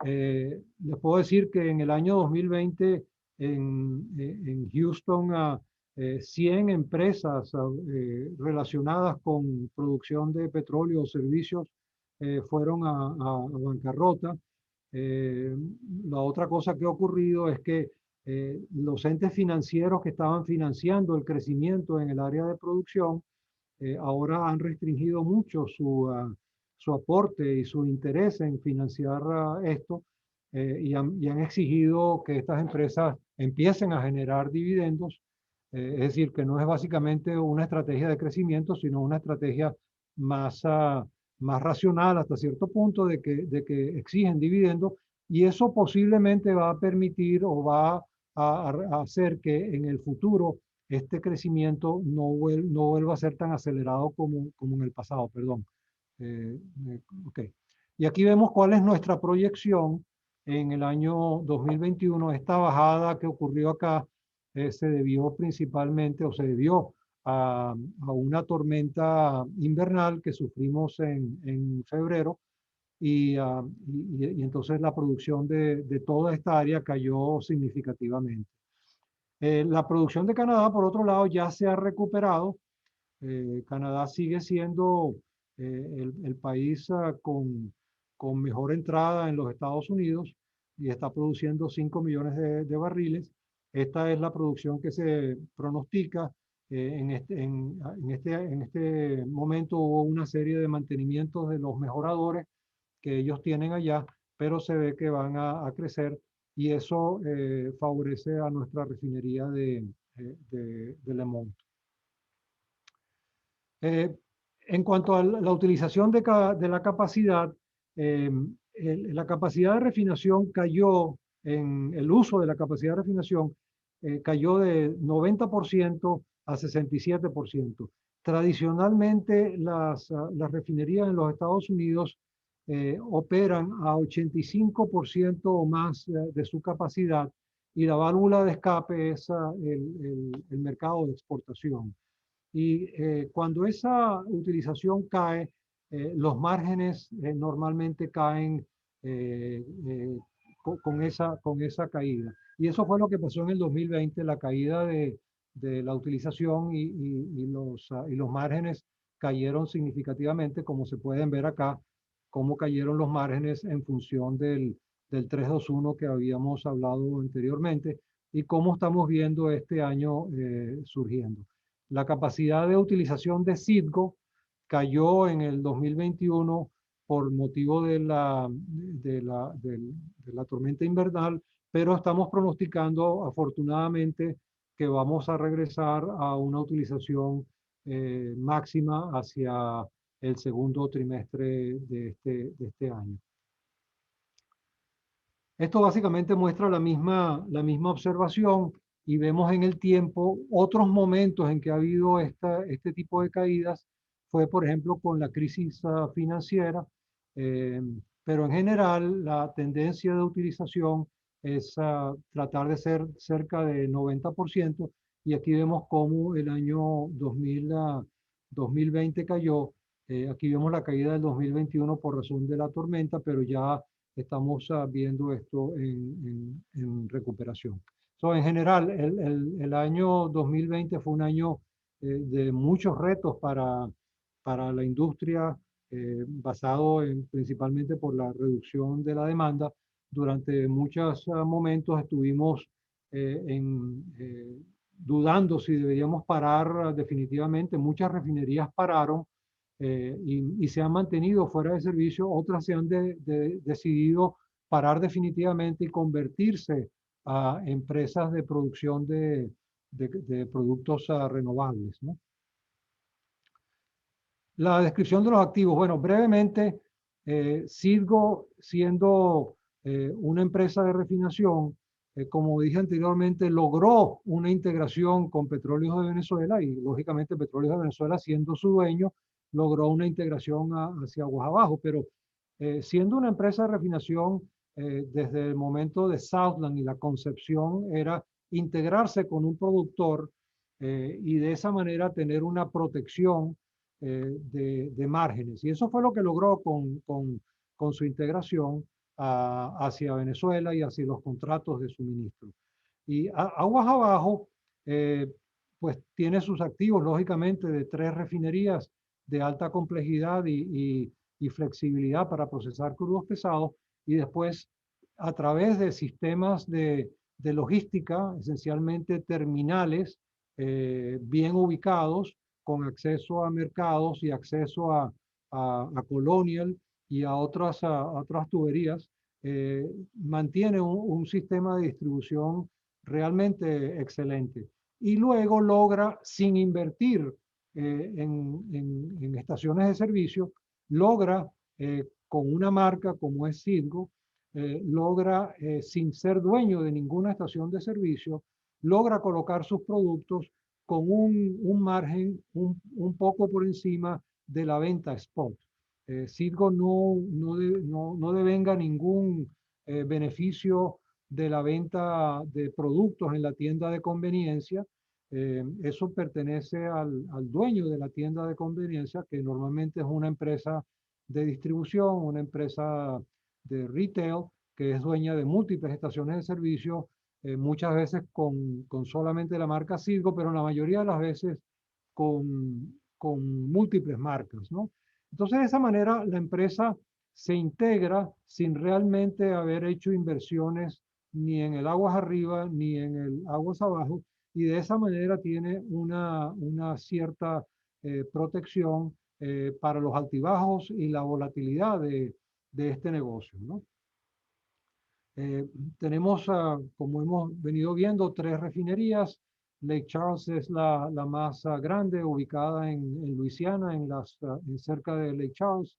Les puedo decir que en el año 2020 en Houston 100 empresas relacionadas con producción de petróleo o servicios fueron a bancarrota. La otra cosa que ha ocurrido es que los entes financieros que estaban financiando el crecimiento en el área de producción ahora han restringido mucho su aporte y su interés en financiar esto y han exigido que estas empresas empiecen a generar dividendos, es decir, que no es básicamente una estrategia de crecimiento, sino una estrategia más racional hasta cierto punto de que exigen dividendos y eso posiblemente va a permitir o va a hacer que en el futuro este crecimiento no vuelva a ser tan acelerado como en el pasado, perdón. Okay. Y aquí vemos cuál es nuestra proyección en el año 2021. Esta bajada que ocurrió acá se debió principalmente o se debió a una tormenta invernal que sufrimos en febrero y entonces la producción de toda esta área cayó significativamente. La producción de Canadá, por otro lado, ya se ha recuperado. Canadá sigue siendo el país con mejor entrada en los Estados Unidos y está produciendo 5 millones de barriles. Esta es la producción que se pronostica. En este momento hubo una serie de mantenimientos de los mejoradores que ellos tienen allá, pero se ve que van a crecer y eso favorece a nuestra refinería de Le Mont. En cuanto a la utilización de la capacidad, la capacidad de refinación cayó, en el uso de la capacidad de refinación cayó de 90% a 67%. Tradicionalmente las refinerías en los Estados Unidos operan a 85% o más de su capacidad y la válvula de escape es el mercado de exportación. Y cuando esa utilización cae, los márgenes normalmente caen con esa caída. Y eso fue lo que pasó en el 2020, la caída de la utilización y los márgenes cayeron significativamente, como se pueden ver acá, cómo cayeron los márgenes en función del 3-2-1 que habíamos hablado anteriormente y cómo estamos viendo este año surgiendo. La capacidad de utilización de Citgo cayó en el 2021 por motivo de la tormenta invernal, pero estamos pronosticando afortunadamente que vamos a regresar a una utilización máxima hacia el segundo trimestre de este año. Esto básicamente muestra la misma observación y vemos en el tiempo otros momentos en que ha habido este tipo de caídas. Fue, por ejemplo, con la crisis financiera, pero en general la tendencia de utilización es tratar de ser cerca de 90%, y aquí vemos cómo el año 2020 cayó. Aquí vemos la caída del 2021 por razón de la tormenta, pero ya estamos viendo esto en recuperación. En general, el año 2020 fue un año de muchos retos para la industria, basado principalmente por la reducción de la demanda. Durante muchos momentos estuvimos dudando si deberíamos parar definitivamente. Muchas refinerías pararon y se han mantenido fuera de servicio. Otras se han decidido parar definitivamente y convertirse a empresas de producción de productos renovables, ¿no? La descripción de los activos. Bueno, brevemente, Citgo, siendo una empresa de refinación, como dije anteriormente, logró una integración con Petróleos de Venezuela, y lógicamente Petróleos de Venezuela, siendo su dueño, logró una integración hacia aguas abajo. Pero siendo una empresa de refinación, desde el momento de Southland y la concepción era integrarse con un productor y de esa manera tener una protección de márgenes. Y eso fue lo que logró con su integración hacia Venezuela y hacia los contratos de suministro. Y aguas abajo, pues tiene sus activos, lógicamente, de 3 refinerías de alta complejidad y flexibilidad para procesar crudos pesados, y después a través de sistemas de logística, esencialmente terminales bien ubicados, con acceso a mercados y acceso a Colonial y a otras tuberías, mantiene un sistema de distribución realmente excelente. Y luego logra, sin invertir en estaciones de servicio, logra con una marca como es Citgo, logra, sin ser dueño de ninguna estación de servicio, logra colocar sus productos con un margen un poco por encima de la venta spot. Citgo no devenga ningún beneficio de la venta de productos en la tienda de conveniencia. Eso pertenece al dueño de la tienda de conveniencia, que normalmente es una empresa de distribución, una empresa de retail, que es dueña de múltiples estaciones de servicio, muchas veces con solamente la marca Citgo, pero la mayoría de las veces con múltiples marcas, ¿no? Entonces, de esa manera, la empresa se integra sin realmente haber hecho inversiones ni en el aguas arriba ni en el aguas abajo, y de esa manera tiene una cierta protección para los altibajos y la volatilidad de este negocio, ¿no? Tenemos, como hemos venido viendo, 3 refinerías. Lake Charles es la más grande, ubicada en Luisiana, cerca de Lake Charles.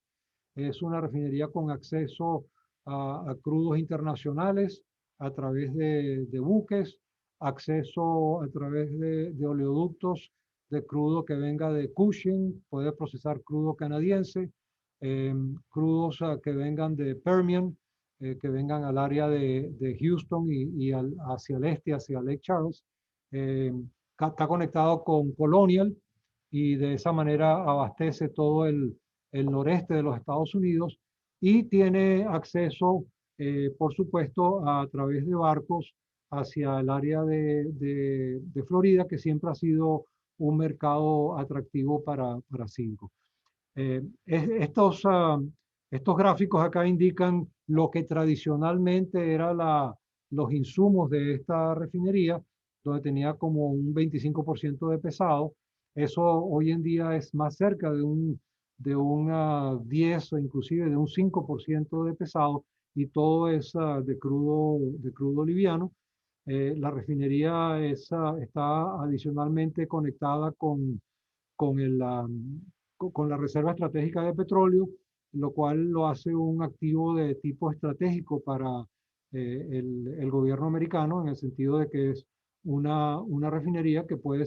Es una refinería con acceso a crudos internacionales a través de buques, acceso a través de oleoductos de crudo que venga de Cushing, puede procesar crudo canadiense, crudos que vengan de Permian, que vengan al área de Houston y hacia el este, hacia Lake Charles. Está conectado con Colonial y de esa manera abastece todo el noreste de los Estados Unidos, y tiene acceso, por supuesto, a través de barcos hacia el área de Florida, que siempre ha sido un mercado atractivo para Silco. Estos gráficos acá indican lo que tradicionalmente era los insumos de esta refinería, donde tenía como un 25% de pesado. Eso hoy en día es más cerca de un 10 o inclusive de un 5% de pesado, y todo es de crudo liviano. La refinería está adicionalmente conectada con la Reserva Estratégica de Petróleo, lo cual lo hace un activo de tipo estratégico para el gobierno americano, en el sentido de que es una refinería que puede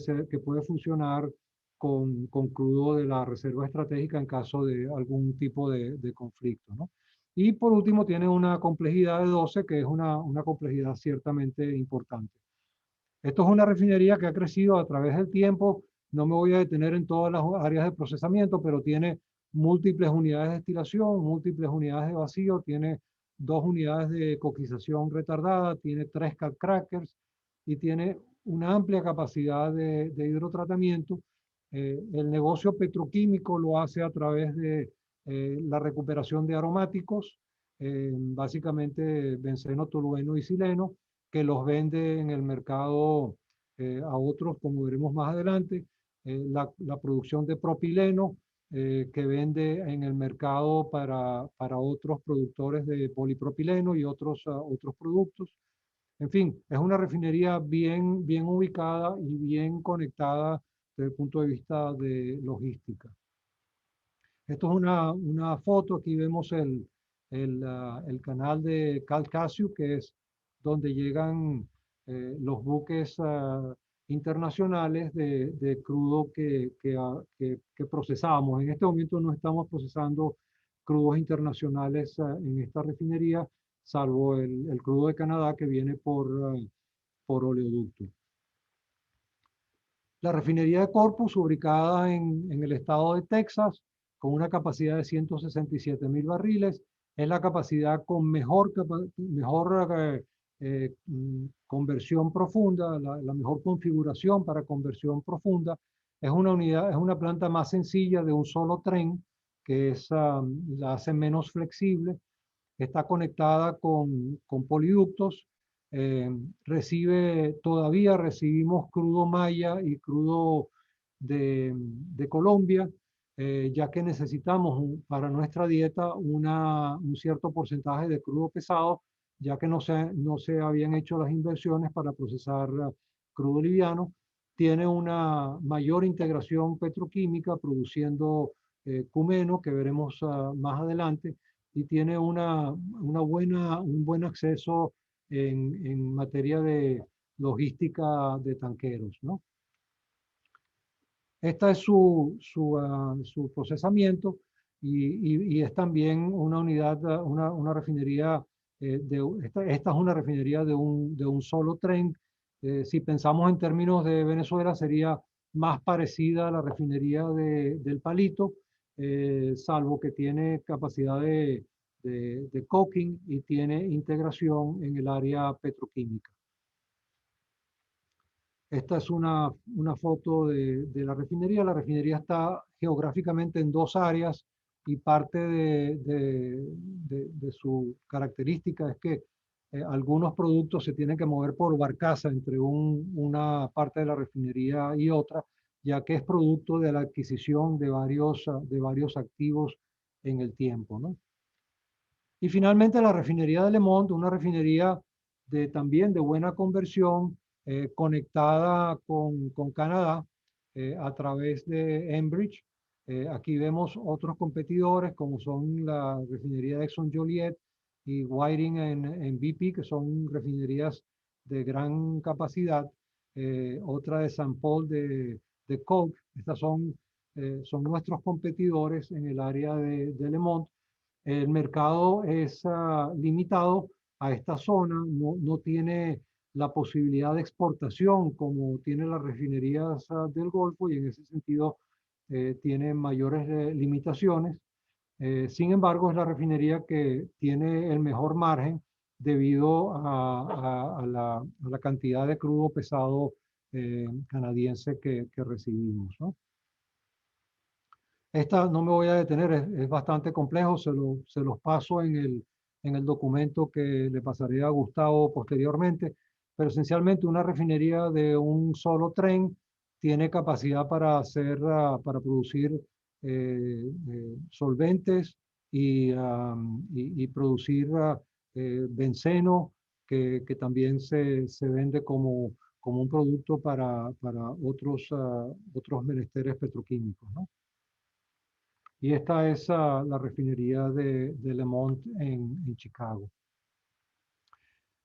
funcionar con crudo de la Reserva Estratégica en caso de algún tipo de conflicto, ¿no? Y por último tiene una complejidad de 12, que es una complejidad ciertamente importante. Esto es una refinería que ha crecido a través del tiempo. No me voy a detener en todas las áreas de procesamiento, pero tiene múltiples unidades de destilación, múltiples unidades de vacío, tiene 2 unidades de coquización retardada, tiene 3 cat crackers y tiene una amplia capacidad de hidrotratamiento. El negocio petroquímico lo hace a través de la recuperación de aromáticos, básicamente benceno, tolueno y xileno, que los vende en el mercado a otros, como veremos más adelante. La producción de propileno, que vende en el mercado para otros productores de polipropileno y otros productos. En fin, es una refinería bien ubicada y bien conectada desde el punto de vista de logística. Esto es una foto. Aquí vemos el canal de Calcasieu, que es donde llegan los buques internacionales de crudo que procesamos. En este momento no estamos procesando crudos internacionales en esta refinería, salvo el crudo de Canadá que viene por oleoducto. La refinería de Corpus, ubicada en el estado de Texas, con una capacidad de 167,000 barriles, es la capacidad con mejor conversión profunda, la mejor configuración para conversión profunda. Es una planta más sencilla, de un solo tren, que la hace menos flexible. Está conectada con poliductos. Todavía recibimos crudo maya y crudo de Colombia, ya que necesitamos para nuestra dieta un cierto porcentaje de crudo pesado, ya que no se habían hecho las inversiones para procesar crudo liviano. Tiene una mayor integración petroquímica, produciendo cumeno, que veremos más adelante, y tiene un buen acceso en materia de logística de tanqueros, ¿no? Esta es su procesamiento, y es también una unidad, una refinería, esta es una refinería de un solo tren. Si pensamos en términos de Venezuela, sería más parecida a la refinería del Palito, salvo que tiene capacidad de coking y tiene integración en el área petroquímica. Esta es una foto de la refinería. La refinería está geográficamente en 2 áreas, y parte de su característica es que algunos productos se tienen que mover por barcaza entre una parte de la refinería y otra, ya que es producto de la adquisición de varios activos en el tiempo, ¿no? Y finalmente la refinería de Lemont, una refinería también de buena conversión, conectada con Canadá a través de Enbridge. Aquí vemos otros competidores, como son la refinería de Exxon Joliet y Whiting en BP, que son refinerías de gran capacidad. Otra de St. Paul de Coke. Estas son nuestros competidores en el área de Lemont. El mercado es limitado a esta zona, no tiene la posibilidad de exportación como tiene las refinerías del Golfo, y en ese sentido tiene mayores limitaciones. Sin embargo, es la refinería que tiene el mejor margen, debido a la cantidad de crudo pesado canadiense que recibimos, ¿no? Esta no me voy a detener, es bastante complejo, se los paso en el documento que le pasaré a Gustavo posteriormente, pero esencialmente una refinería de un solo tren tiene capacidad para hacer, para producir solventes y producir benceno, que también se vende como un producto para otros menesteres petroquímicos, ¿no? Y esta es la refinería de Lemont en Chicago.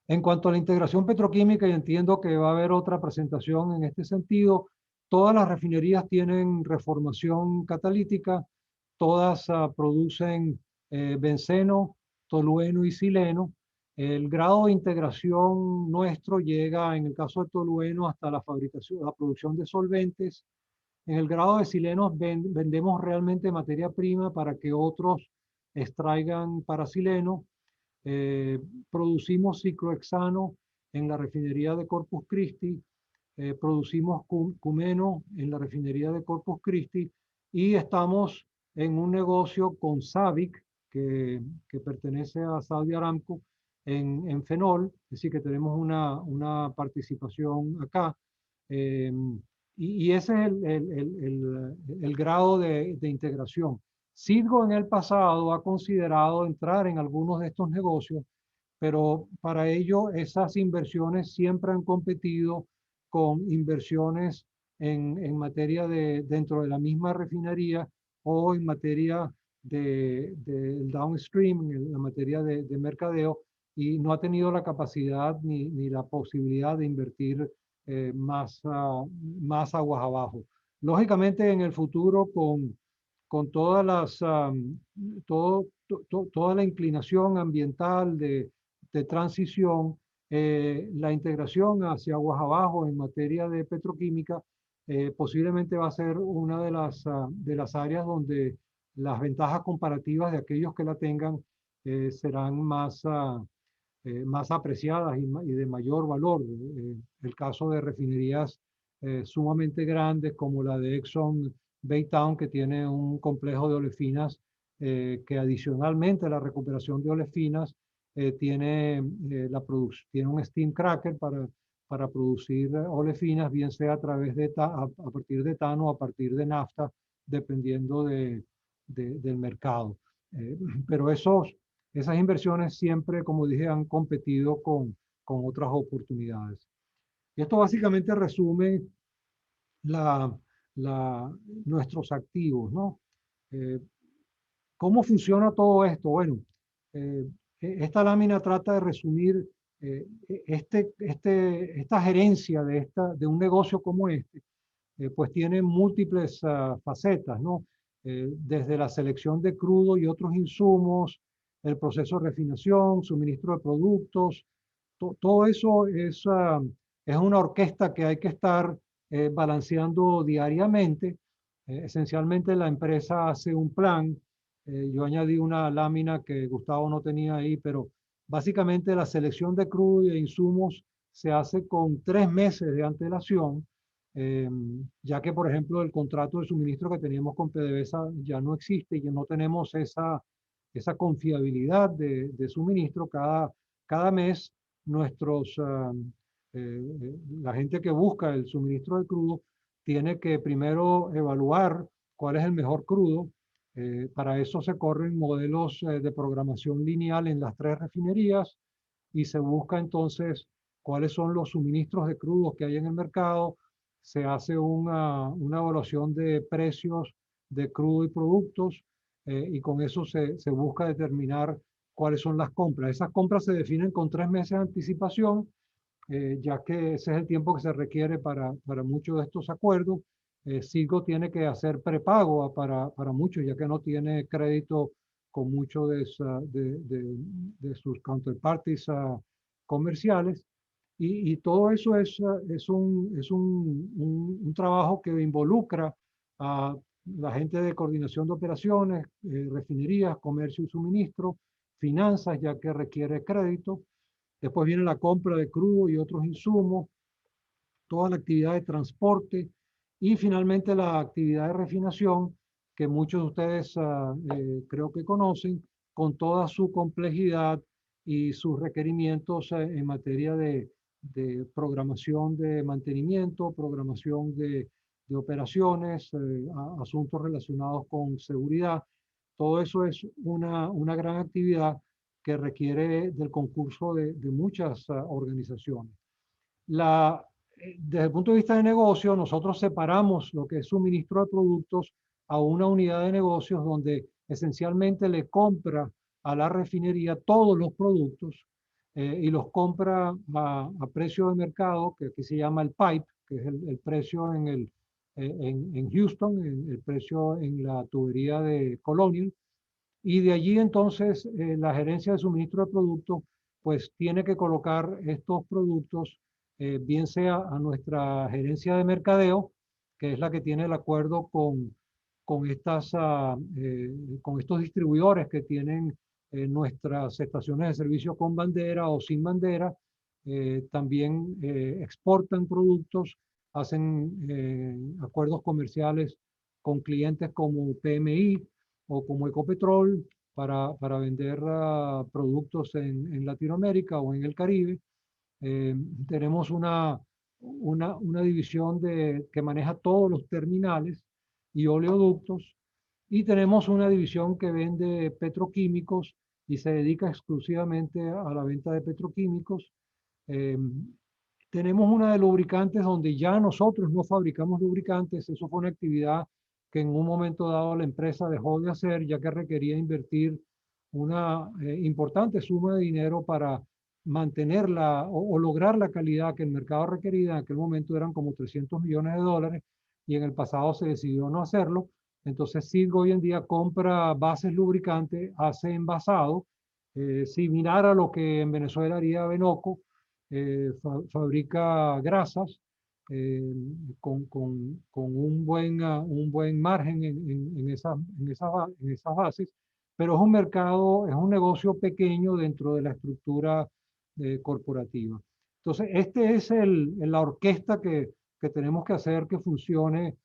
En cuanto a la integración petroquímica, y entiendo que va a haber otra presentación en este sentido, todas las refinerías tienen reformación catalítica, todas producen benceno, tolueno y sileno. El grado de integración nuestro llega, en el caso de tolueno, hasta la fabricación, la producción de solventes. En el grado de silenos vendemos realmente materia prima para que otros extraigan parasileno. Producimos ciclohexano en la refinería de Corpus Christi, producimos cumeno en la refinería de Corpus Christi y estamos en un negocio con SABIC, que pertenece a Saudi Aramco, en fenol, es decir, que tenemos una participación acá. Y ese es el grado de integración. Citgo en el pasado ha considerado entrar en algunos de estos negocios, pero para ello esas inversiones siempre han competido con inversiones en materia dentro de la misma refinería o en materia del downstream, en la materia de mercadeo, y no ha tenido la capacidad ni la posibilidad de invertir más aguas abajo. Lógicamente, en el futuro, con todas toda la inclinación ambiental de transición, la integración hacia aguas abajo en materia de petroquímica posiblemente va a ser una de las áreas donde las ventajas comparativas de aquellos que la tengan serán más apreciadas y de mayor valor. El caso de refinerías sumamente grandes como la de Exxon Baytown, que tiene un complejo de olefinas que adicionalmente a la recuperación de olefinas tiene un steam cracker para producir olefinas, bien sea a través a partir de etano o a partir de nafta, dependiendo del mercado. Pero esas inversiones siempre, como dije, han competido con otras oportunidades. Y esto básicamente resume nuestros activos, ¿no? ¿Cómo funciona todo esto? Bueno, esta lámina trata de resumir esta gerencia de un negocio como este, pues tiene múltiples facetas, ¿no? Desde la selección de crudo y otros insumos, el proceso de refinación, suministro de productos, todo eso es una orquesta que hay que estar balanceando diariamente. Esencialmente la empresa hace un plan. Yo añadí una lámina que Gustavo no tenía ahí, pero básicamente la selección de crudo y de insumos se hace con 3 meses de antelación, ya que, por ejemplo, el contrato de suministro que teníamos con PDVSA ya no existe y ya no tenemos esa confiabilidad de suministro. Cada mes la gente que busca el suministro de crudo tiene que primero evaluar cuál es el mejor crudo. Para eso se corren modelos de programación lineal en las 3 refinerías y se busca entonces cuáles son los suministros de crudos que hay en el mercado. Se hace una evaluación de precios de crudo y productos y con eso se busca determinar cuáles son las compras. Esas compras se definen con 3 meses de anticipación, ya que ese es el tiempo que se requiere para muchos de estos acuerdos. Citgo tiene que hacer prepago para muchos, ya que no tiene crédito con muchos de sus counterparties comerciales. Y todo eso es un trabajo que involucra a la gente de coordinación de operaciones, refinerías, comercio y suministro, finanzas, ya que requiere crédito. Después viene la compra de crudo y otros insumos, toda la actividad de transporte y finalmente la actividad de refinación que muchos de ustedes creo que conocen con toda su complejidad y sus requerimientos en materia de programación de mantenimiento, programación de operaciones, asuntos relacionados con seguridad. Todo eso es una gran actividad que requiere del concurso de muchas organizaciones. Desde el punto de vista de negocio, nosotros separamos lo que es suministro de productos a una unidad de negocios donde esencialmente le compra a la refinería todos los productos y los compra a precio de mercado, que aquí se llama el pipe, que es el precio en Houston, el precio en la tubería de Colonial. Y de allí entonces la gerencia de suministro de productos pues tiene que colocar estos productos bien sea a nuestra gerencia de mercadeo, que es la que tiene el acuerdo con estos distribuidores que tienen nuestras estaciones de servicio con bandera o sin bandera. También exportan productos, hacen acuerdos comerciales con clientes como PMI o como Ecopetrol para vender productos en Latinoamérica o en el Caribe. Tenemos una división que maneja todos los terminales y oleoductos y tenemos una división que vende petroquímicos y se dedica exclusivamente a la venta de petroquímicos. Eh, Tenemos una de lubricantes donde ya nosotros no fabricamos lubricantes. Eso fue una actividad que en un momento dado la empresa dejó de hacer ya que requería invertir una importante suma de dinero para mantenerla o lograr la calidad que el mercado requería. En aquel momento eran como 300 millones de dólares y en el pasado se decidió no hacerlo. Entonces SIG hoy en día compra bases lubricantes, hace envasado, similar a lo que en Venezuela haría Benoco. Fabrica grasas eh, con un buen margen en esas bases, pero es un mercado, es un negocio pequeño dentro de la estructura corporativa. Entonces, este es la orquesta que tenemos que hacer que funcione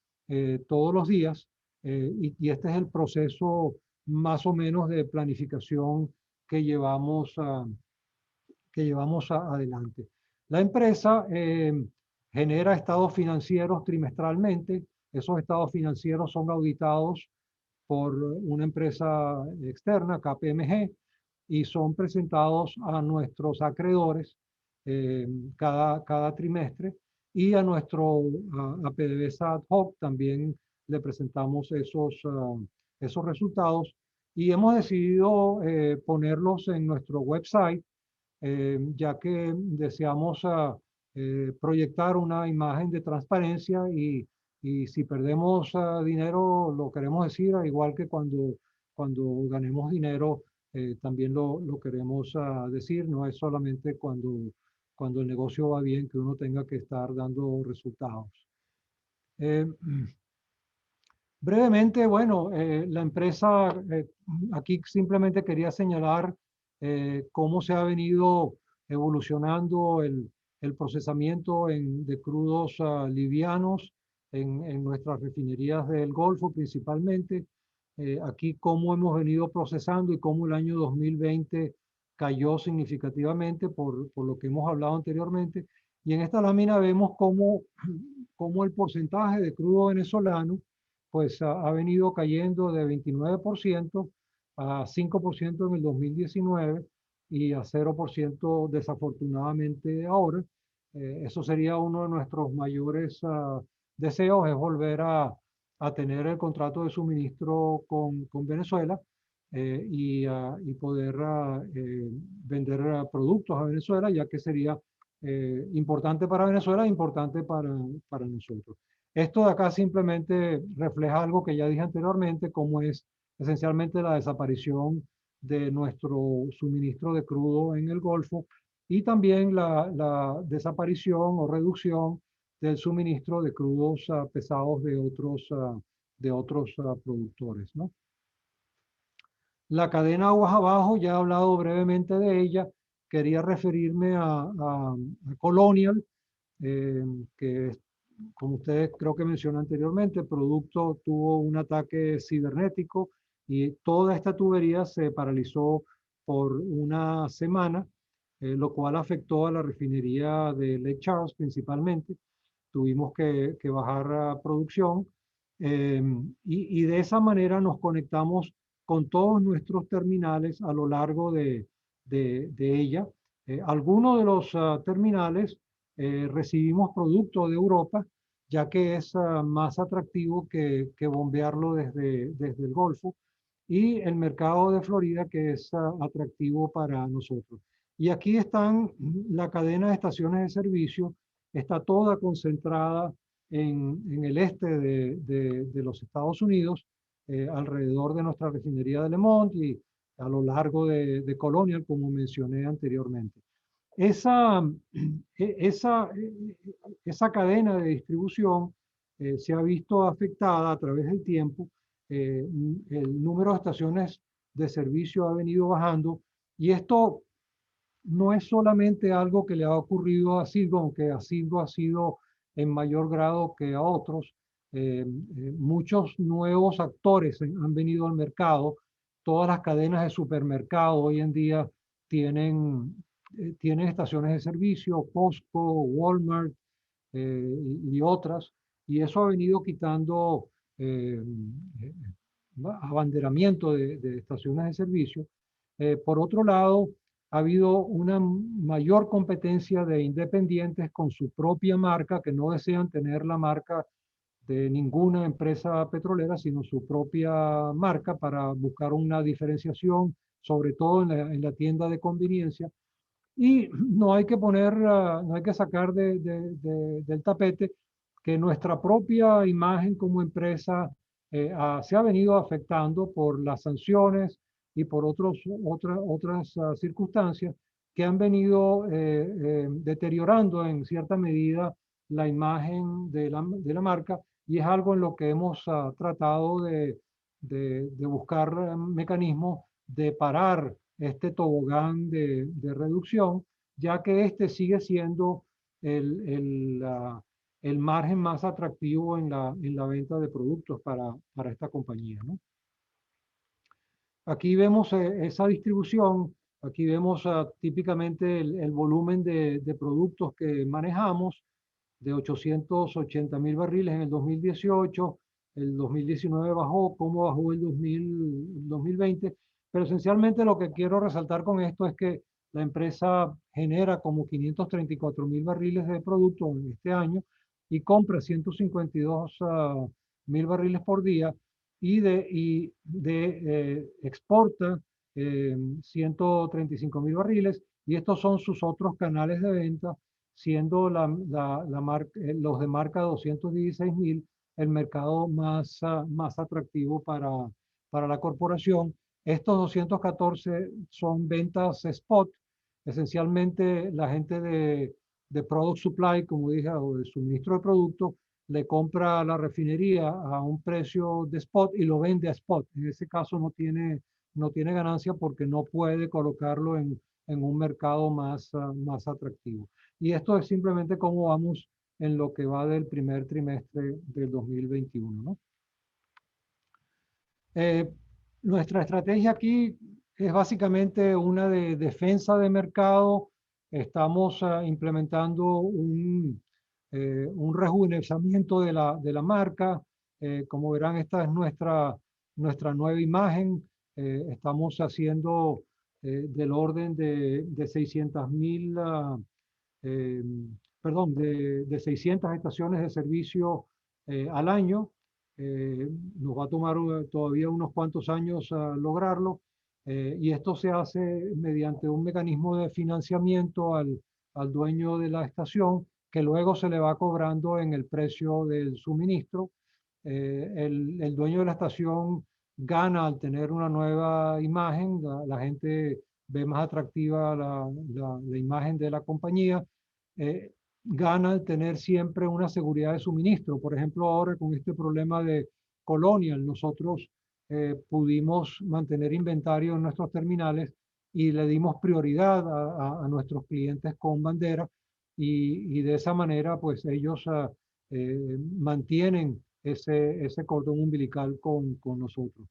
todos los días y este es el proceso más o menos de planificación que llevamos adelante. La empresa genera estados financieros trimestralmente. Esos estados financieros son auditados por una empresa externa, KPMG, y son presentados a nuestros acreedores cada trimestre y a nuestro a PDVSA ad hoc también le presentamos esos resultados y hemos decidido ponerlos en nuestro website ya que deseamos proyectar una imagen de transparencia y si perdemos dinero lo queremos decir, igual que cuando ganemos dinero también lo queremos decir, no es solamente cuando el negocio va bien que uno tenga que estar dando resultados. Brevemente, bueno, la empresa, aquí simplemente quería señalar cómo se ha venido evolucionando el procesamiento de crudos livianos en nuestras refinerías del Golfo principalmente. Aquí cómo hemos venido procesando y cómo el año 2020 cayó significativamente por lo que hemos hablado anteriormente. Y en esta lámina vemos cómo el porcentaje de crudo venezolano pues ha venido cayendo de 29% a 5% en el 2019 y a 0% desafortunadamente ahora. Eso sería uno de nuestros mayores deseos, es volver a tener el contrato de suministro con Venezuela y poder vender productos a Venezuela, ya que sería importante para Venezuela e importante para nosotros. Esto de acá simplemente refleja algo que ya dije anteriormente, como es esencialmente la desaparición de nuestro suministro de crudo en el Golfo y también la desaparición o reducción del suministro de crudos pesados de otros productores, ¿no? La cadena aguas abajo, ya he hablado brevemente de ella, quería referirme a Colonial. que como ustedes creo que mencioné anteriormente, el producto tuvo un ataque cibernético y toda esta tubería se paralizó por una semana, lo cual afectó a la refinería de Lake Charles principalmente. Tuvimos que bajar a producción y de esa manera nos conectamos con todos nuestros terminales a lo largo de ella. Algunos de los terminales recibimos producto de Europa, ya que es más atractivo que bombearlo desde el Golfo, y el mercado de Florida, que es atractivo para nosotros. Y aquí están la cadena de estaciones de servicio, está toda concentrada en el este de los Estados Unidos, alrededor de nuestra refinería de Lemont y a lo largo de Colonial, como mencioné anteriormente. Esa, esa, esa cadena de distribución se ha visto afectada a través del tiempo. El número de estaciones de servicio ha venido bajando y esto no es solamente algo que le ha ocurrido a Citgo, aunque a Citgo ha sido en mayor grado que a otros. Muchos nuevos actores han venido al mercado. Todas las cadenas de supermercado hoy en día tienen estaciones de servicio, Costco, Walmart y otras, y eso ha venido quitando abanderamiento de estaciones de servicio. Por otro lado, ha habido una mayor competencia de independientes con su propia marca, que no desean tener la marca de ninguna empresa petrolera, sino su propia marca para buscar una diferenciación, sobre todo en la tienda de conveniencia. Y no hay que no hay que sacar del tapete que nuestra propia imagen como empresa se ha venido afectando por las sanciones y por otras circunstancias que han venido deteriorando en cierta medida la imagen de la marca, y es algo en lo que hemos tratado de buscar mecanismos de parar este tobogán de reducción, ya que este sigue siendo el margen más atractivo en la venta de productos para esta compañía, ¿no? Aquí vemos esa distribución, aquí vemos típicamente el volumen de productos que manejamos, de 880.000 barriles en el 2018, el 2019 bajó, cómo bajó el 2020, pero esencialmente lo que quiero resaltar con esto es que la empresa genera como 534.000 barriles de producto en este año y compra 152.000 barriles por día y exporta 135.000 barriles, y estos son sus otros canales de venta, siendo los de marca 216.000 el mercado más atractivo para la corporación. Estos 214 son ventas spot, esencialmente la gente de Product Supply, como dije, o de suministro de producto, le compra a la refinería a un precio de spot y lo vende a spot. En ese caso no tiene ganancia porque no puede colocarlo en un mercado más atractivo. Y esto es simplemente cómo vamos en lo que va del primer trimestre del 2021, ¿no? Nuestra estrategia aquí es básicamente una de defensa de mercado. Estamos implementando un rejuvenecimiento de la marca. Como verán, esta es nuestra nueva imagen. Estamos haciendo del orden de 600.000 perdón, de 600 estaciones de servicio al año. Nos va a tomar todavía unos cuantos años lograrlo, y esto se hace mediante un mecanismo de financiamiento al dueño de la estación, que luego se le va cobrando en el precio del suministro. El dueño de la estación gana al tener una nueva imagen, la gente ve más atractiva la imagen de la compañía. Gana al tener siempre una seguridad de suministro. Por ejemplo, ahora con este problema de Colonial, nosotros pudimos mantener inventario en nuestros terminales y le dimos prioridad a nuestros clientes con bandera, y de esa manera pues ellos mantienen ese cordón umbilical con nosotros.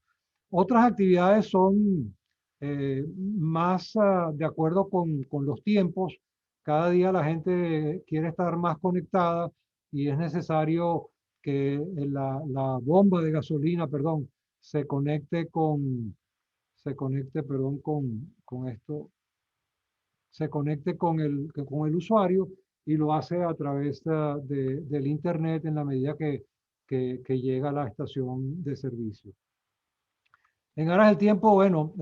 Otras actividades son más de acuerdo con los tiempos. Cada día la gente quiere estar más conectada y es necesario que la bomba de gasolina, perdón, se conecte con esto, se conecte con el usuario y lo hace a través del Internet en la medida que llega a la estación de servicio. En aras del tiempo, bueno,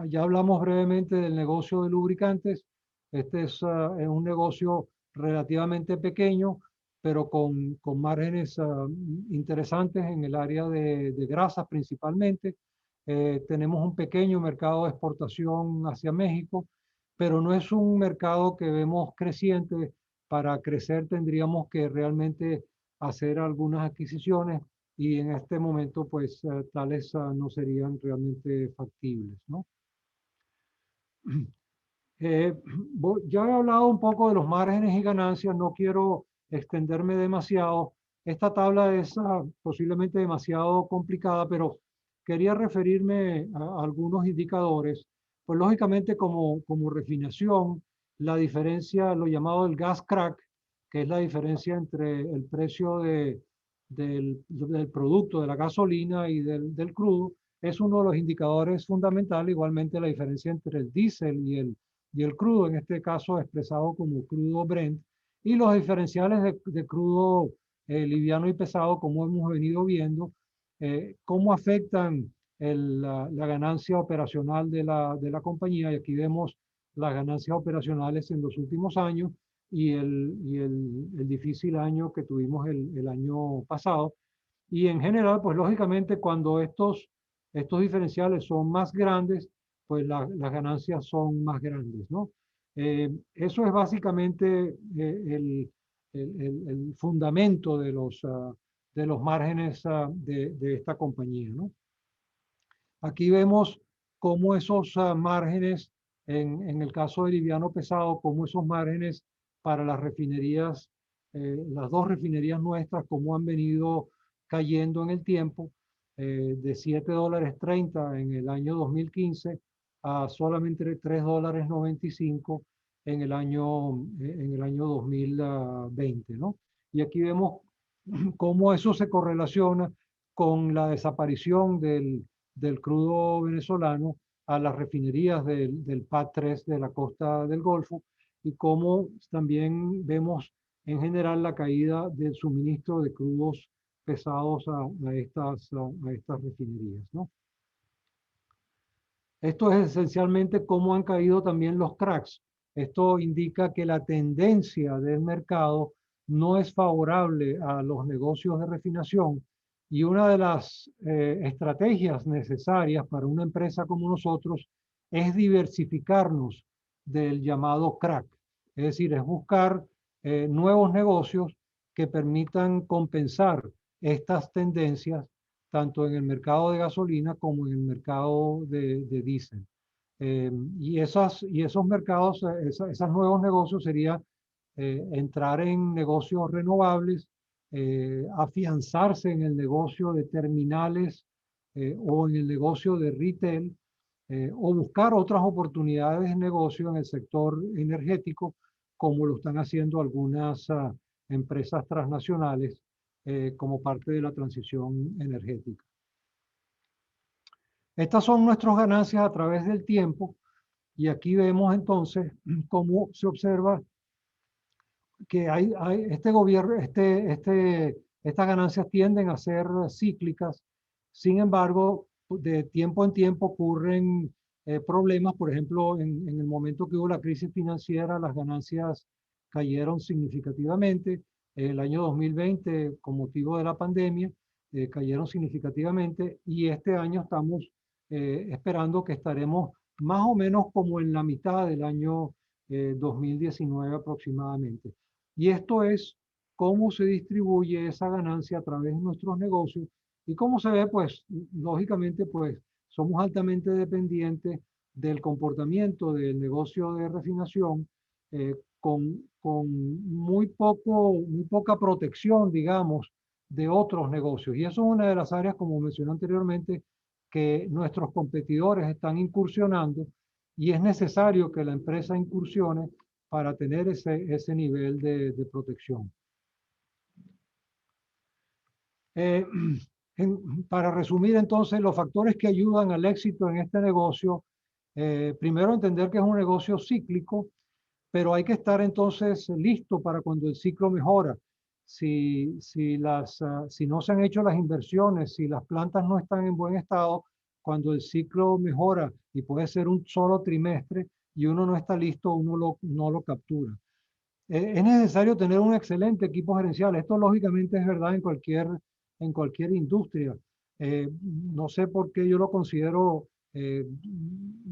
ya hablamos brevemente del negocio de lubricantes. Este es un negocio relativamente pequeño, pero con márgenes interesantes en el área de grasas principalmente. Tenemos un pequeño mercado de exportación hacia México, pero no es un mercado que vemos creciente. Para crecer tendríamos que realmente hacer algunas adquisiciones y en este momento pues tales no serían realmente factibles, ¿no? Ya he hablado un poco de los márgenes y ganancias, no quiero extenderme demasiado. Esta tabla es posiblemente demasiado complicada, pero quería referirme a algunos indicadores. Pues lógicamente como refinación, la diferencia, lo llamado el gas crack, que es la diferencia entre el precio del producto, de la gasolina y del crudo, es uno de los indicadores fundamentales. Igualmente la diferencia entre el diésel y el crudo, en este caso expresado como crudo Brent, y los diferenciales de crudo liviano y pesado, como hemos venido viendo, cómo afectan la ganancia operacional de la compañía. Y aquí vemos las ganancias operacionales en los últimos años y el difícil año que tuvimos el año pasado. Y en general, pues lógicamente cuando estos diferenciales son más grandes, pues las ganancias son más grandes, ¿no? Eso es básicamente el fundamento de los márgenes de esta compañía, ¿no? Aquí vemos cómo esos márgenes, en el caso de liviano pesado, cómo esos márgenes para las refinerías, las dos refinerías nuestras, cómo han venido cayendo en el tiempo, de $7.30 en el año 2015 a solamente $3.95 en el año 2020, ¿no? Y aquí vemos cómo eso se correlaciona con la desaparición del crudo venezolano a las refinerías del PAD 3 de la costa del Golfo, y cómo también vemos en general la caída del suministro de crudos pesados a estas refinerías, ¿no? Esto es esencialmente cómo han caído también los cracks. Esto indica que la tendencia del mercado no es favorable a los negocios de refinación, y una de las estrategias necesarias para una empresa como nosotros es diversificarnos del llamado crack. Es decir, es buscar nuevos negocios que permitan compensar estas tendencias tanto en el mercado de gasolina como en el mercado de diésel. Y esos mercados, esos nuevos negocios sería entrar en negocios renovables, afianzarse en el negocio de terminales o en el negocio de retail, o buscar otras oportunidades de negocio en el sector energético, como lo están haciendo algunas empresas transnacionales como parte de la transición energética. Estas son nuestras ganancias a través del tiempo, y aquí vemos entonces cómo se observa que este gobierno, estas ganancias tienden a ser cíclicas. Sin embargo, de tiempo en tiempo ocurren problemas. Por ejemplo, en el momento que hubo la crisis financiera, las ganancias cayeron significativamente. El año 2020, con motivo de la pandemia, cayeron significativamente, y este año estamos esperando que estaremos más o menos como en la mitad del año 2019 aproximadamente. Y esto es cómo se distribuye esa ganancia a través de nuestros negocios, y cómo se ve, pues, lógicamente, pues, somos altamente dependientes del comportamiento del negocio de refinación, con con muy poca protección, digamos, de otros negocios. Y eso es una de las áreas, como mencioné anteriormente, que nuestros competidores están incursionando y es necesario que la empresa incursione para tener ese nivel de protección. Para resumir entonces los factores que ayudan al éxito en este negocio, primero entender que es un negocio cíclico, pero hay que estar entonces listo para cuando el ciclo mejora. Si no se han hecho las inversiones, si las plantas no están en buen estado, cuando el ciclo mejora y puede ser un solo trimestre y uno no está listo, no lo captura. Es necesario tener un excelente equipo gerencial. Esto lógicamente es verdad en cualquier industria. No sé por qué yo lo considero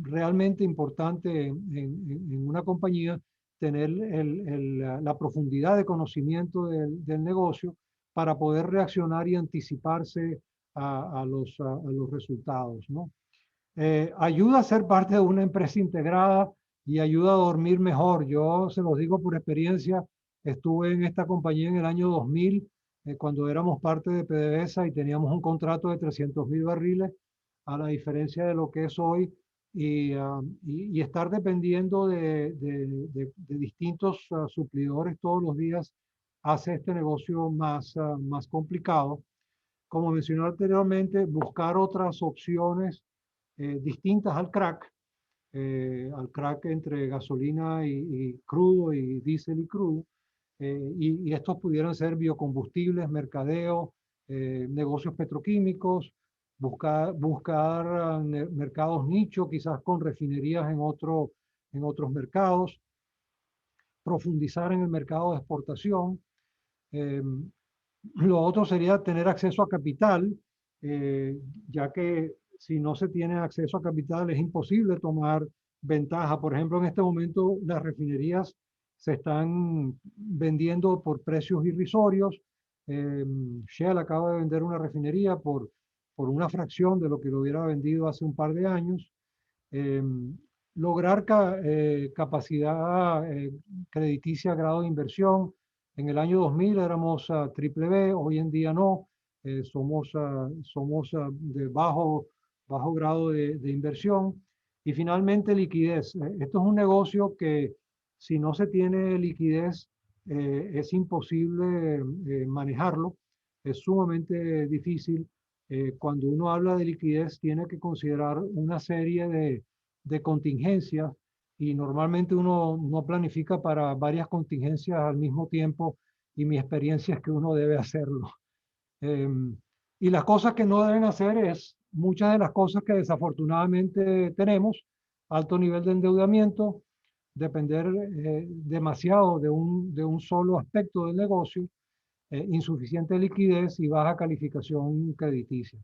realmente importante en una compañía tener la profundidad de conocimiento del negocio para poder reaccionar y anticiparse a los resultados, ¿no? Ayuda a ser parte de una empresa integrada y ayuda a dormir mejor. Yo se los digo por experiencia, estuve en esta compañía en el año 2000, cuando éramos parte de PDVSA y teníamos un contrato de 300.000 barriles, a la diferencia de lo que es hoy, y estar dependiendo de distintos suplidores todos los días hace este negocio más complicado. Como mencioné anteriormente, buscar otras opciones distintas al crack entre gasolina y crudo y diésel y crudo, y estos pudieran ser biocombustibles, mercadeo, negocios petroquímicos, buscar mercados nicho, quizás con refinerías en otros mercados, profundizar en el mercado de exportación. Lo otro sería tener acceso a capital, ya que si no se tiene acceso a capital es imposible tomar ventaja. Por ejemplo, en este momento las refinerías se están vendiendo por precios irrisorios. Shell acaba de vender una refinería por una fracción de lo que lo hubiera vendido hace un par de años. Lograr capacidad crediticia, grado de inversión. En el año 2000 éramos triple B, hoy en día no. Somos de bajo grado de inversión. Y finalmente liquidez. Esto es un negocio que si no se tiene liquidez es imposible manejarlo. Es sumamente difícil. Cuando uno habla de liquidez tiene que considerar una serie de contingencias y normalmente uno no planifica para varias contingencias al mismo tiempo y mi experiencia es que uno debe hacerlo. Y las cosas que no deben hacer es muchas de las cosas que desafortunadamente tenemos, alto nivel de endeudamiento, depender demasiado de un solo aspecto del negocio, insuficiente liquidez y baja calificación crediticia.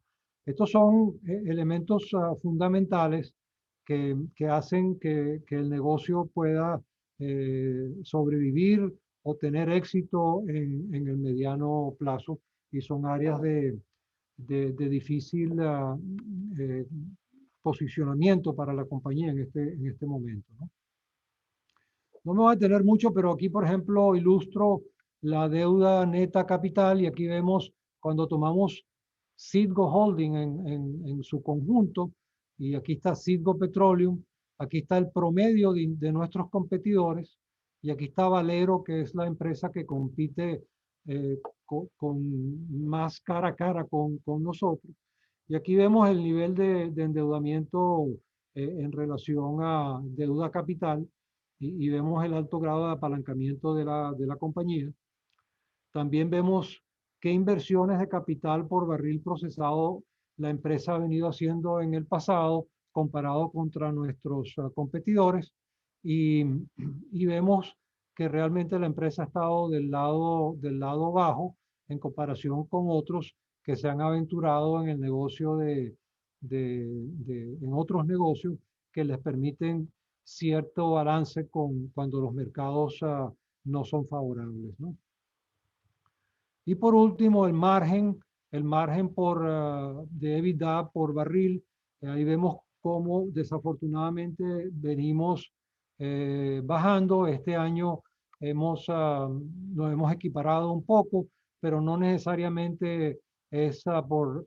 Estos son elementos fundamentales que hacen que el negocio pueda sobrevivir o tener éxito en el mediano plazo y son áreas de difícil posicionamiento para la compañía en este momento, ¿no? No me voy a detener mucho, pero aquí, por ejemplo, ilustro la deuda neta capital y aquí vemos cuando tomamos Citgo Holding en su conjunto y aquí está Citgo Petroleum, aquí está el promedio de nuestros competidores y aquí está Valero, que es la empresa que compite más cara a cara con nosotros. Y aquí vemos el nivel de endeudamiento en relación a deuda capital y vemos el alto grado de apalancamiento de la compañía. También vemos qué inversiones de capital por barril procesado la empresa ha venido haciendo en el pasado comparado contra nuestros competidores y vemos que realmente la empresa ha estado del lado bajo en comparación con otros que se han aventurado en el negocio en otros negocios que les permiten cierto balance cuando los mercados no son favorables, ¿no? Y por último, el margen de EBITDA por barril. Ahí vemos cómo desafortunadamente venimos bajando. Este año nos hemos equiparado un poco, pero no necesariamente es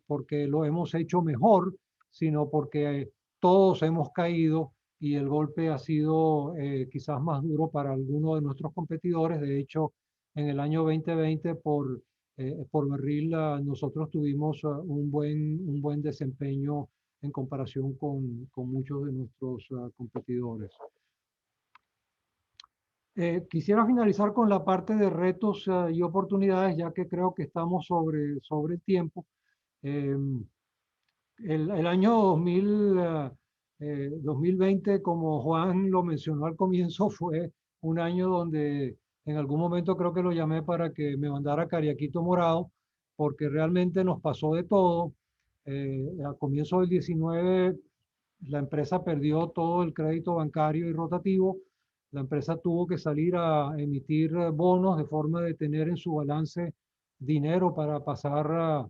porque lo hemos hecho mejor, sino porque todos hemos caído y el golpe ha sido quizás más duro para algunos de nuestros competidores. De hecho, en el año 2020 por barril nosotros tuvimos un buen desempeño en comparación con muchos de nuestros competidores. Quisiera finalizar con la parte de retos y oportunidades, ya que creo que estamos sobre el tiempo. El año 2020, como Juan lo mencionó al comienzo, fue un año donde en algún momento creo que lo llamé para que me mandara cariaquito morado, porque realmente nos pasó de todo. A comienzo del 19, la empresa perdió todo el crédito bancario y rotativo. La empresa tuvo que salir a emitir bonos de forma de tener en su balance dinero para pasar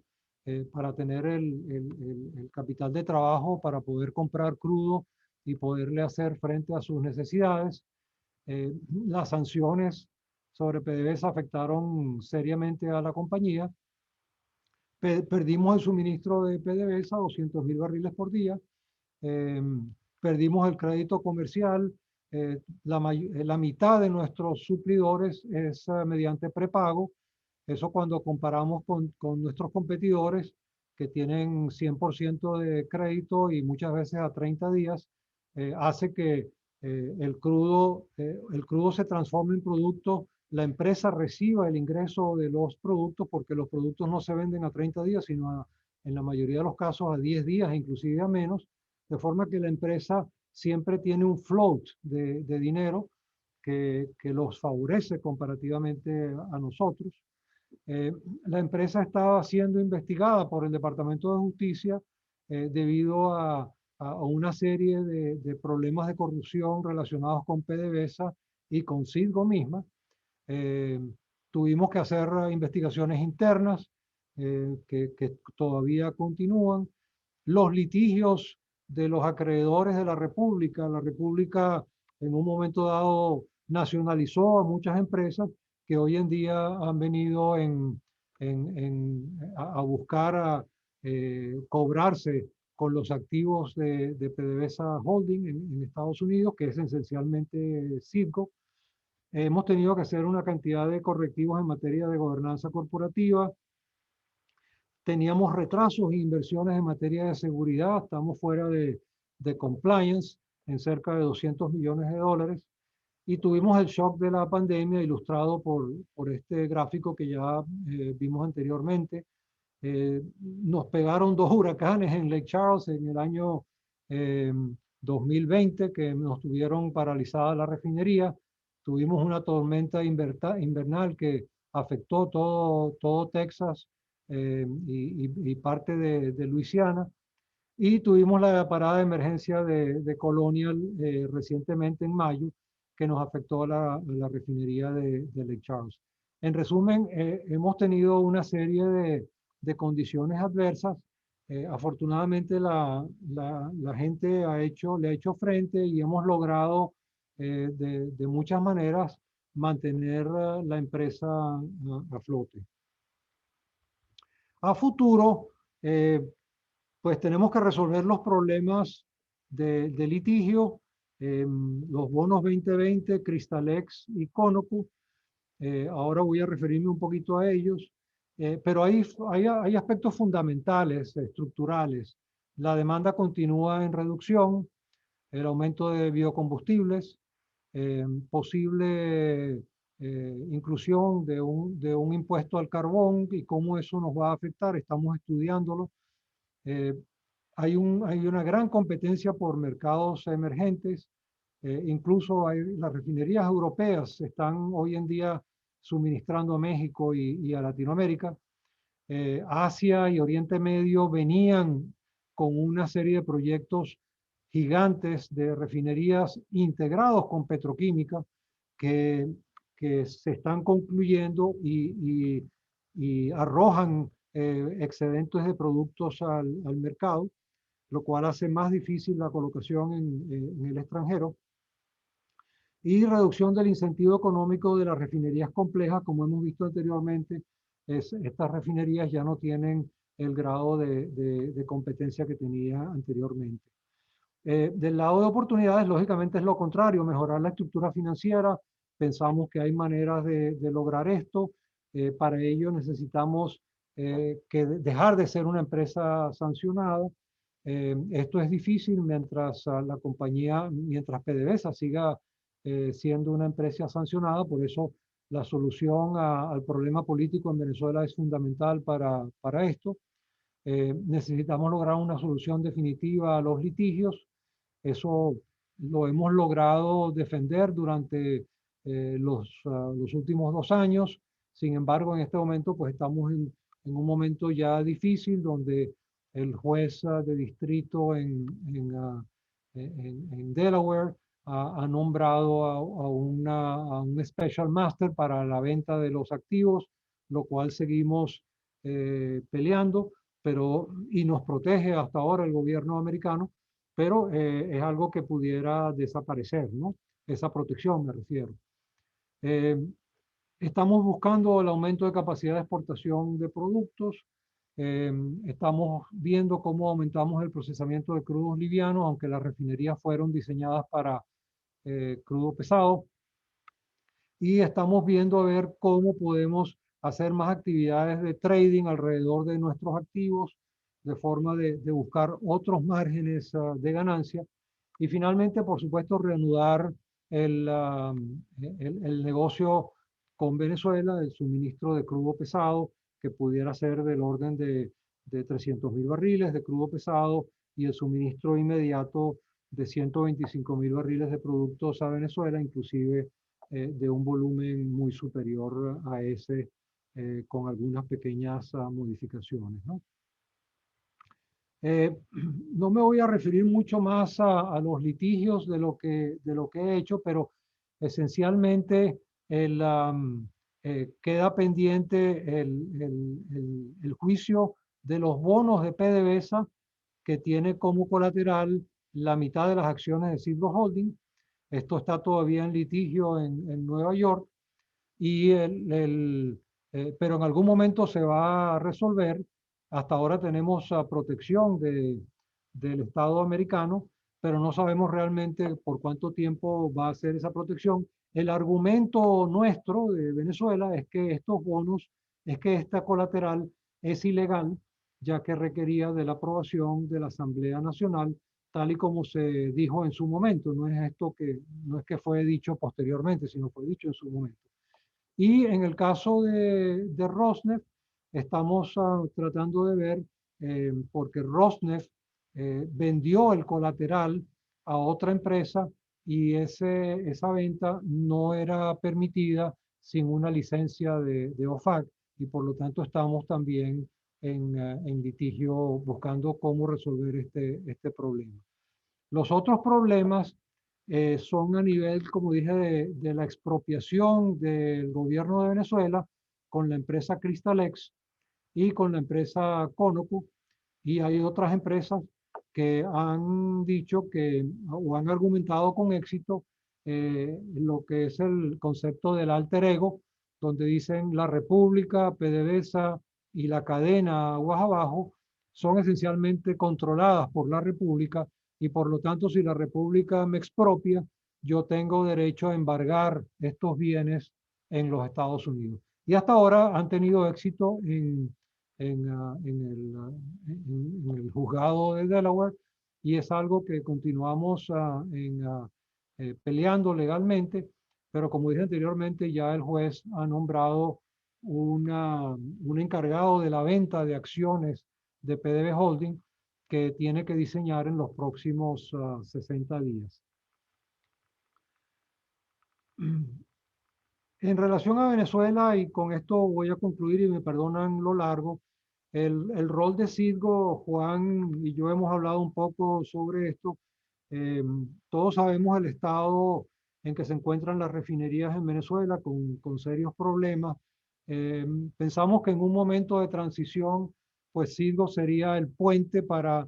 para tener el capital de trabajo para poder comprar crudo y poderle hacer frente a sus necesidades. Las sanciones sobre PDVSA afectaron seriamente a la compañía. Perdimos el suministro de PDVSA, 200.000 barriles por día. Perdimos el crédito comercial. La mitad de nuestros suplidores es mediante prepago. Eso cuando comparamos con nuestros competidores que tienen 100% de crédito y muchas veces a 30 días, hace que el crudo se transforme en producto, la empresa reciba el ingreso de los productos porque los productos no se venden a 30 días, sino en la mayoría de los casos a 10 días, inclusive a menos, de forma que la empresa siempre tiene un float de dinero que los favorece comparativamente a nosotros. La empresa estaba siendo investigada por el Departamento de Justicia debido a una serie de problemas de corrupción relacionados con PDVSA y con Citgo misma. Tuvimos que hacer investigaciones internas que todavía continúan. Los litigios de los acreedores de la República en un momento dado nacionalizó a muchas empresas que hoy en día han venido a buscar cobrarse con los activos de PDVSA Holding en Estados Unidos, que es esencialmente Citgo. Hemos tenido que hacer una cantidad de correctivos en materia de gobernanza corporativa. Teníamos retrasos e inversiones en materia de seguridad. Estamos fuera de compliance en cerca de 200 millones de dólares. Y tuvimos el shock de la pandemia ilustrado por este gráfico que ya vimos anteriormente. Nos pegaron dos huracanes en Lake Charles en el año 2020 que nos tuvieron paralizada la refinería. Tuvimos una tormenta invernal que afectó todo Texas y parte de Luisiana. Y tuvimos la parada de emergencia de Colonial recientemente en mayo, que nos afectó a la refinería de Lake Charles. En resumen, hemos tenido una serie de condiciones adversas. Afortunadamente la gente le ha hecho frente y hemos logrado de muchas maneras mantener la empresa a flote. A futuro, pues tenemos que resolver los problemas de litigio, los bonos 2020, Cristalex y Conoco. Ahora voy a referirme un poquito a ellos, pero hay aspectos fundamentales, estructurales. La demanda continúa en reducción, el aumento de biocombustibles, posible inclusión de un impuesto al carbón y cómo eso nos va a afectar. Estamos estudiándolo. Hay una gran competencia por mercados emergentes. Incluso las refinerías europeas están hoy en día suministrando a México y a Latinoamérica. Asia y Oriente Medio venían con una serie de proyectos gigantes de refinerías integrados con petroquímica que se están concluyendo y arrojan excedentes de productos al mercado, lo cual hace más difícil la colocación en el extranjero. y reducción del incentivo económico de las refinerías complejas. Como hemos visto anteriormente, estas refinerías ya no tienen el grado de competencia que tenía anteriormente. Del lado de oportunidades, lógicamente es lo contrario, mejorar la estructura financiera. Pensamos que hay maneras de lograr esto. Para ello necesitamos dejar de ser una empresa sancionada. Esto es difícil mientras la compañía, mientras PDVSA siga siendo una empresa sancionada. Por eso la solución al problema político en Venezuela es fundamental para esto. Necesitamos lograr una solución definitiva a los litigios. Eso lo hemos logrado defender durante los últimos 2 años. Sin embargo, en este momento pues estamos en un momento ya difícil donde el juez de distrito en Delaware ha nombrado a un Special Master para la venta de los activos, lo cual seguimos peleando, y nos protege hasta ahora el gobierno americano, pero es algo que pudiera desaparecer, ¿no? Esa protección me refiero. Estamos buscando el aumento de capacidad de exportación de productos. Estamos viendo cómo aumentamos el procesamiento de crudos livianos, aunque las refinerías fueron diseñadas para crudo pesado. Y estamos viendo a ver cómo podemos hacer más actividades de trading alrededor de nuestros activos, de forma de buscar otros márgenes de ganancia. Y finalmente, por supuesto, reanudar el negocio con Venezuela, el suministro de crudo pesado, que pudiera ser del orden de 300.000 barriles de crudo pesado, y el suministro inmediato de 125.000 barriles de productos a Venezuela, inclusive de un volumen muy superior a ese, con algunas pequeñas modificaciones, ¿no? No me voy a referir mucho más a los litigios de lo que he hecho, pero esencialmente queda pendiente el juicio de los bonos de PDVSA, que tiene como colateral la mitad de las acciones de Citgo Holding. Esto está todavía en litigio en Nueva York, pero en algún momento se va a resolver. Hasta ahora tenemos protección del Estado americano, pero no sabemos realmente por cuánto tiempo va a ser esa protección. El argumento nuestro de Venezuela es que estos bonos, es que esta colateral es ilegal, ya que requería de la aprobación de la Asamblea Nacional, tal y como se dijo en su momento. No es que fue dicho posteriormente, sino fue dicho en su momento. Y en el caso de Rosneft, estamos tratando de ver, porque Rosneft vendió el colateral a otra empresa, y esa venta no era permitida sin una licencia de OFAC, y por lo tanto estamos también en litigio buscando cómo resolver este problema. Los otros problemas son a nivel, como dije, de la expropiación del gobierno de Venezuela con la empresa Cristalex y con la empresa Conoco, y hay otras empresas que han dicho o han argumentado con éxito lo que es el concepto del alter ego, donde dicen la República, PDVSA y la cadena aguas abajo son esencialmente controladas por la República, y por lo tanto, si la República me expropia, yo tengo derecho a embargar estos bienes en los Estados Unidos. Y hasta ahora han tenido éxito en el juzgado de Delaware, y es algo que continuamos peleando legalmente, pero como dije anteriormente, ya el juez ha nombrado un encargado de la venta de acciones de PDV Holding, que tiene que diseñar en los próximos 60 días. En relación a Venezuela, y con esto voy a concluir y me perdonan lo largo, el rol de Citgo, Juan y yo hemos hablado un poco sobre esto. Todos sabemos el estado en que se encuentran las refinerías en Venezuela, con serios problemas. Pensamos que en un momento de transición, pues Citgo sería el puente para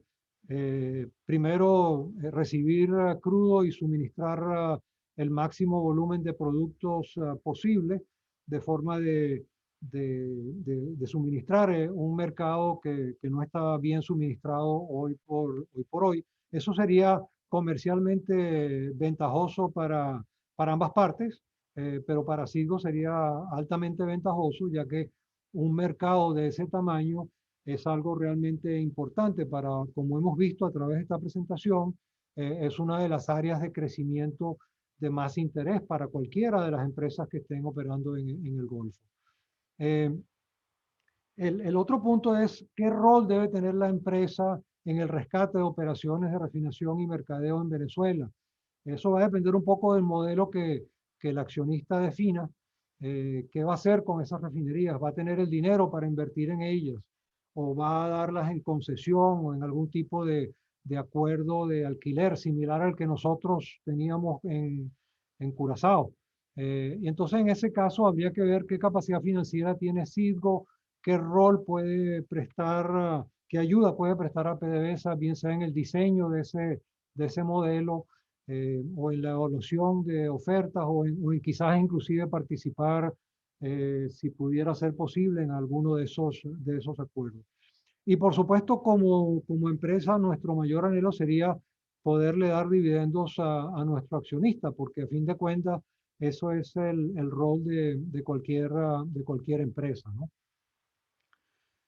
primero recibir crudo y suministrar el máximo volumen de productos posible, de forma de suministrar un mercado que no está bien suministrado hoy por hoy. Eso sería comercialmente ventajoso para ambas partes, pero para Citgo sería altamente ventajoso, ya que un mercado de ese tamaño es algo realmente importante para, como hemos visto a través de esta presentación, es una de las áreas de crecimiento de más interés para cualquiera de las empresas que estén operando en el Golfo. El otro punto es qué rol debe tener la empresa en el rescate de operaciones de refinación y mercadeo en Venezuela. Eso va a depender un poco del modelo que el accionista defina. ¿Qué va a hacer con esas refinerías? ¿Va a tener el dinero para invertir en ellas? ¿O va a darlas en concesión o en algún tipo de acuerdo de alquiler similar al que nosotros teníamos en Curazao? Y entonces en ese caso habría que ver qué capacidad financiera tiene Citgo, qué rol puede prestar, qué ayuda puede prestar a PDVSA, bien sea en el diseño de ese modelo, o en la evaluación de ofertas, o en quizás inclusive participar, si pudiera ser posible, en alguno de esos acuerdos. Y por supuesto, como empresa, nuestro mayor anhelo sería poderle dar dividendos a nuestro accionista, porque a fin de cuentas, eso es el rol de cualquier empresa, ¿no?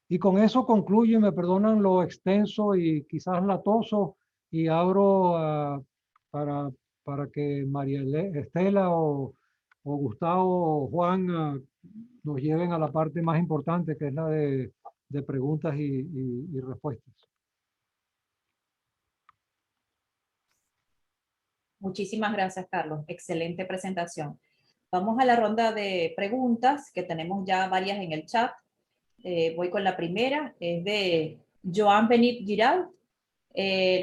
Y con eso concluye, me perdonan lo extenso y quizás latoso, y abro para, para que María Estela o Gustavo o Juan nos lleven a la parte más importante, que es la de preguntas y respuestas. Muchísimas gracias, Carlos. Excelente presentación. Vamos a la ronda de preguntas, que tenemos ya varias en el chat. Voy con la primera, es de Joan Benit Giral.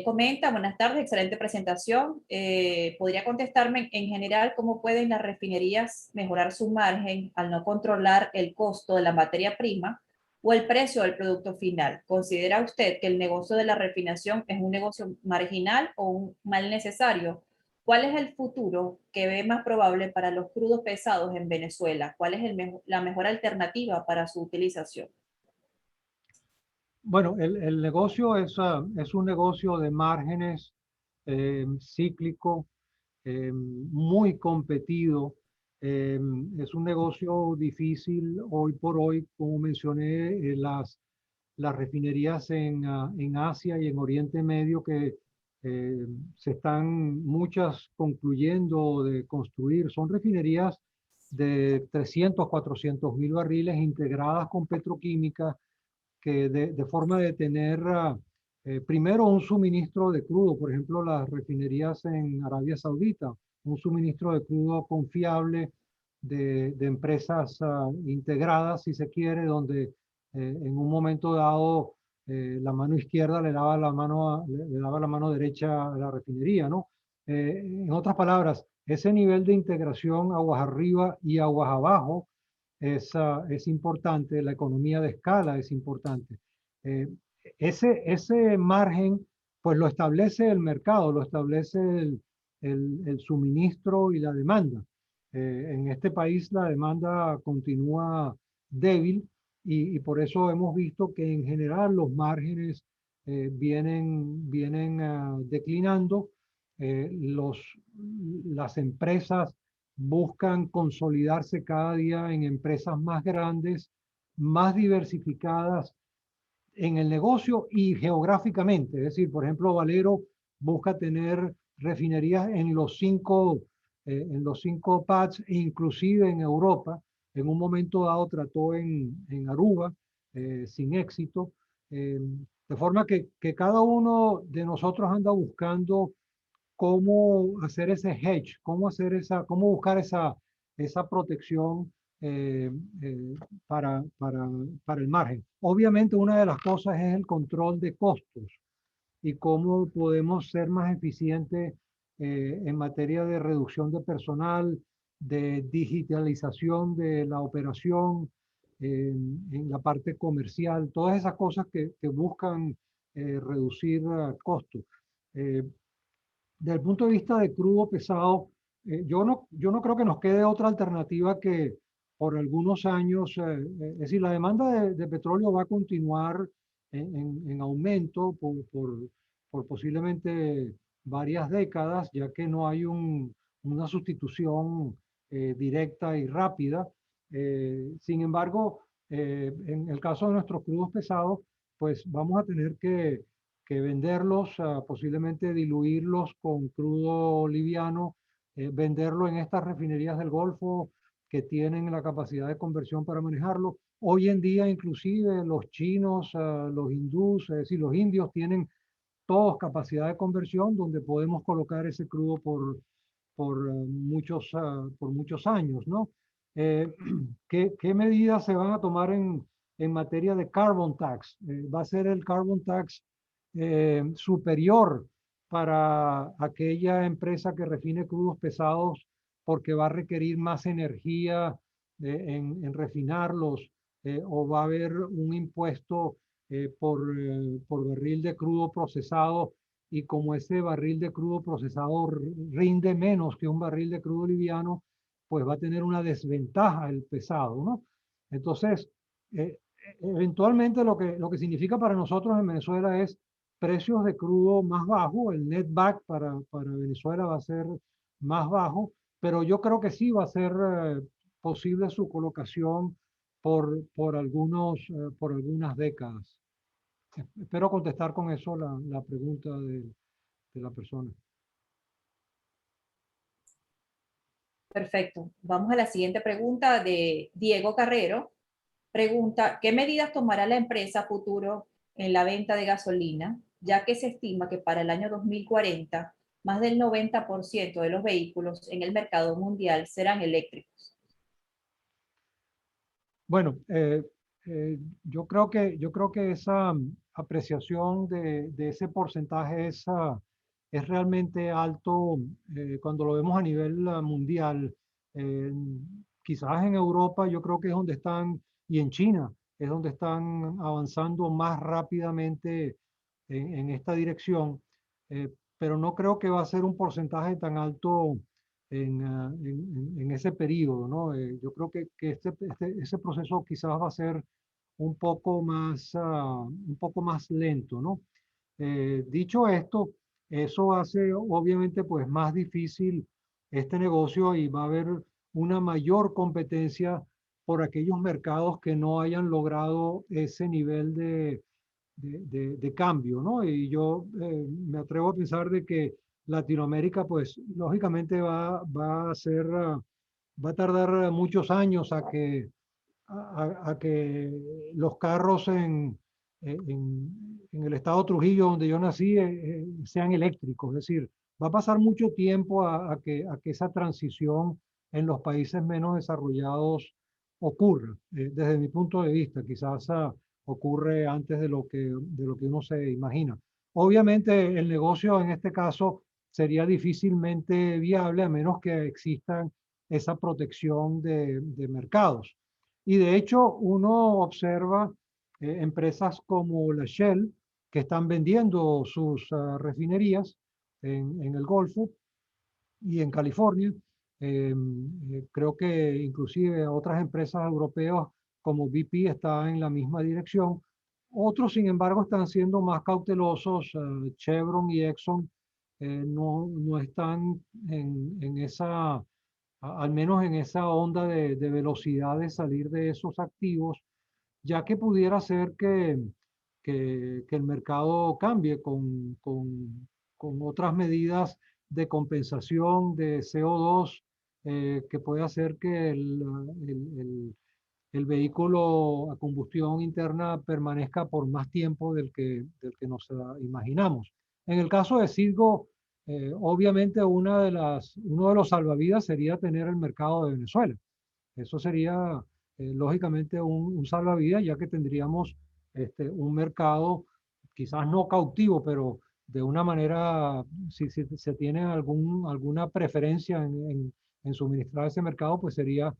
Comenta, buenas tardes, excelente presentación. ¿Podría contestarme en general cómo pueden las refinerías mejorar su margen al no controlar el costo de la materia prima o el precio del producto final? ¿Considera usted que el negocio de la refinación es un negocio marginal o un mal necesario? ¿Cuál es el futuro que ve más probable para los crudos pesados en Venezuela? ¿Cuál es la mejor alternativa para su utilización? Bueno, el negocio es un negocio de márgenes, cíclico, muy competido. Es un negocio difícil hoy por hoy, como mencioné, las refinerías en Asia y en Oriente Medio, que se están muchas concluyendo de construir. Son refinerías de 300, 400 mil barriles integradas con petroquímica, que de forma de tener primero un suministro de crudo, por ejemplo, las refinerías en Arabia Saudita, un suministro de crudo confiable de empresas integradas, si se quiere, donde en un momento dado la mano izquierda le daba la mano derecha a la refinería, ¿no? En otras palabras, ese nivel de integración aguas arriba y aguas abajo es importante, la economía de escala es importante. Ese margen, pues lo establece el mercado, lo establece el suministro y la demanda. En este país la demanda continúa débil, y por eso hemos visto que en general los márgenes vienen declinando. Las empresas buscan consolidarse cada día en empresas más grandes, más diversificadas en el negocio y geográficamente. Es decir, por ejemplo, Valero busca tener refinerías en los cinco pads, e inclusive en Europa. En un momento dado trató en Aruba, sin éxito. De forma que cada uno de nosotros anda buscando cómo hacer ese hedge, cómo buscar esa protección para el margen. Obviamente una de las cosas es el control de costos y cómo podemos ser más eficientes en materia de reducción de personal, de digitalización de la operación, en la parte comercial, todas esas cosas que buscan reducir costos. Desde el punto de vista de crudo pesado, yo no creo que nos quede otra alternativa que por algunos años, es decir, la demanda de petróleo va a continuar en aumento por posiblemente varias décadas, ya que no hay una sustitución directa y rápida. Sin embargo, en el caso de nuestros crudos pesados, pues vamos a tener que venderlos, posiblemente diluirlos con crudo liviano, venderlo en estas refinerías del Golfo que tienen la capacidad de conversión para manejarlo. Hoy en día, inclusive los chinos, los hindús, es decir, los indios tienen todos capacidad de conversión donde podemos colocar ese crudo por muchos años, ¿no? ¿Qué medidas se van a tomar en materia de carbon tax? ¿Va a ser el carbon tax superior para aquella empresa que refine crudos pesados porque va a requerir más energía en refinarlos? ¿O va a haber un impuesto por barril de crudo procesado, y como ese barril de crudo procesado rinde menos que un barril de crudo liviano, pues va a tener una desventaja el pesado, ¿no? Entonces, eventualmente lo que significa para nosotros en Venezuela es precios de crudo más bajos, el netback para Venezuela va a ser más bajo, pero yo creo que sí va a ser posible su colocación por algunas décadas. Espero contestar con eso la pregunta de la persona. Perfecto. Vamos a la siguiente pregunta de Diego Carrero. Pregunta, ¿qué medidas tomará la empresa futuro en la venta de gasolina, ya que se estima que para el año 2040 más del 90% de los vehículos en el mercado mundial serán eléctricos? Bueno, yo creo que esa apreciación de ese porcentaje es realmente alto cuando lo vemos a nivel mundial. Eh, Quizás en Europa yo creo que es donde están, y en China es donde están avanzando más rápidamente en esta dirección, pero no creo que va a ser un porcentaje tan alto en ese periodo, ¿no? Yo creo que ese proceso quizás va a ser un poco más lento, ¿no? Dicho esto, eso hace obviamente pues más difícil este negocio, y va a haber una mayor competencia por aquellos mercados que no hayan logrado ese nivel de cambio, ¿no? Y yo me atrevo a pensar de que Latinoamérica, pues lógicamente va a tardar muchos años a que los carros en el estado Trujillo, donde yo nací, sean eléctricos. Es decir, va a pasar mucho tiempo a que esa transición en los países menos desarrollados ocurra. Desde mi punto de vista, quizás ocurre antes de lo que uno se imagina. Obviamente, el negocio en este caso sería difícilmente viable a menos que existan esa protección de mercados. Y de hecho, uno observa empresas como la Shell que están vendiendo sus refinerías en el Golfo y en California. Creo que inclusive otras empresas europeas como BP están en la misma dirección. Otros, sin embargo, están siendo más cautelosos. Chevron y Exxon no están en esa, al menos en esa onda de velocidad de salir de esos activos, ya que pudiera ser que el mercado cambie con otras medidas de compensación de CO2 que puede hacer que el vehículo a combustión interna permanezca por más tiempo del que nos imaginamos. En el caso de Citgo, obviamente uno de los salvavidas sería tener el mercado de Venezuela. Eso sería lógicamente un salvavidas, ya que tendríamos un mercado quizás no cautivo, pero de una manera, si se tiene alguna preferencia en suministrar ese mercado, pues sería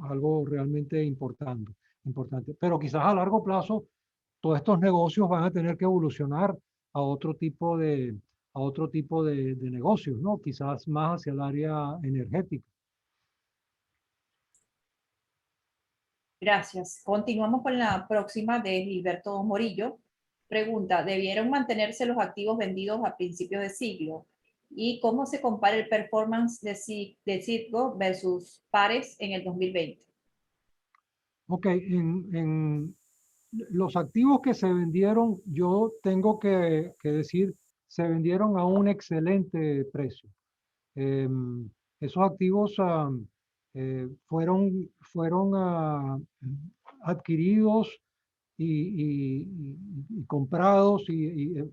algo realmente importante. Pero quizás a largo plazo todos estos negocios van a tener que evolucionar a otro tipo otro tipo de negocios, ¿no? Quizás más hacia el área energética. Gracias. Continuamos con la próxima de Gilberto Morillo. Pregunta, ¿debieron mantenerse los activos vendidos a principios de siglo? ¿Y cómo se compara el performance de Citgo versus pares en el 2020? Ok, en los activos que se vendieron, yo tengo que decir, se vendieron a un excelente precio. Esos activos fueron adquiridos y comprados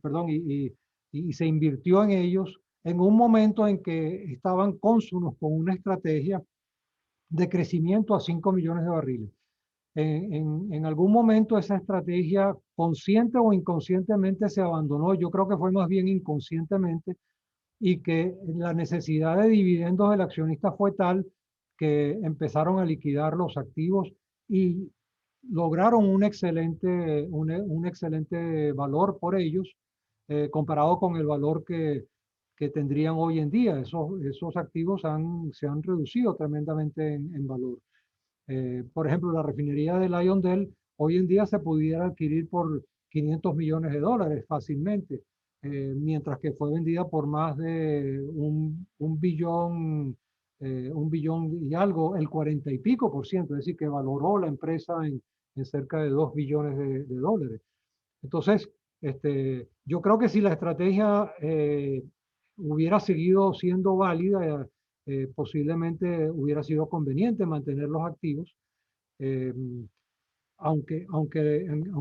perdón, y se invirtió en ellos en un momento en que estaban cónsonos con una estrategia de crecimiento a 5 millones de barriles. En algún momento esa estrategia, consciente o inconscientemente, se abandonó. Yo creo que fue más bien inconscientemente, y que la necesidad de dividendos del accionista fue tal que empezaron a liquidar los activos y lograron un excelente valor por ellos, comparado con el valor que tendrían hoy en día. Esos activos se han reducido tremendamente en valor. Por ejemplo, la refinería de Lyondell hoy en día se pudiera adquirir por 500 millones de dólares fácilmente, mientras que fue vendida por más de un billón y algo, el 40 y pico por ciento, es decir, que valoró la empresa en cerca de 2 billones de dólares. Entonces, yo creo que si la estrategia hubiera seguido siendo válida, posiblemente hubiera sido conveniente mantener los activos, eh, aunque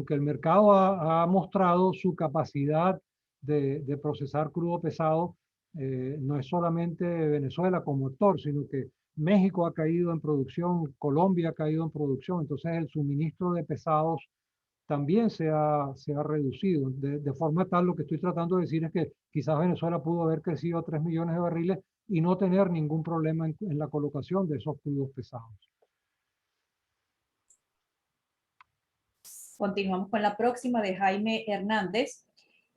el mercado ha mostrado su capacidad de procesar crudo pesado. No es solamente Venezuela como actor, sino que México ha caído en producción, Colombia ha caído en producción, entonces el suministro de pesados también se ha reducido. De forma tal, lo que estoy tratando de decir es que quizás Venezuela pudo haber crecido a 3 millones de barriles y no tener ningún problema en la colocación de esos crudos pesados. Continuamos con la próxima de Jaime Hernández.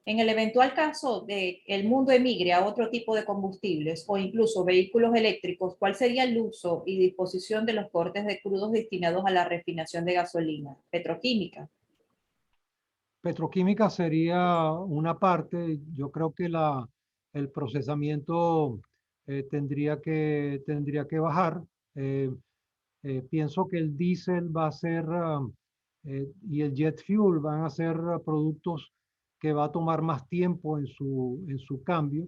En el eventual caso de que el mundo emigre a otro tipo de combustibles o incluso vehículos eléctricos, ¿cuál sería el uso y disposición de los cortes de crudos destinados a la refinación de gasolina? Petroquímica. Petroquímica sería una parte. Yo creo que el procesamiento tendría que bajar. Eh, Pienso que el diésel va a ser y el jet fuel van a ser productos que va a tomar más tiempo en su cambio.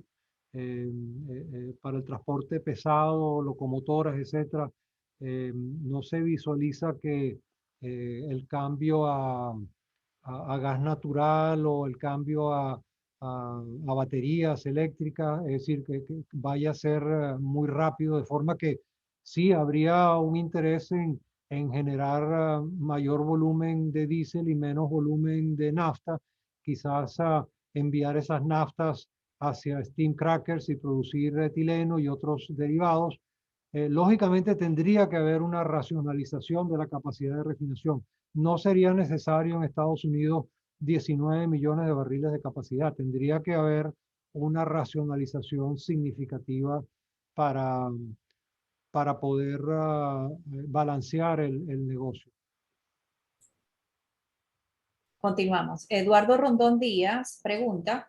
Para el transporte pesado, locomotoras, etcétera, no se visualiza que el cambio a gas natural o el cambio a baterías eléctricas, es decir, que vaya a ser muy rápido, de forma que sí habría un interés en generar mayor volumen de diésel y menos volumen de nafta, quizás enviar esas naftas hacia steam crackers y producir etileno y otros derivados. Lógicamente tendría que haber una racionalización de la capacidad de refinación. No sería necesario en Estados Unidos 19 millones de barriles de capacidad. Tendría que haber una racionalización significativa para, para poder balancear el negocio. Continuamos. Eduardo Rondón Díaz pregunta,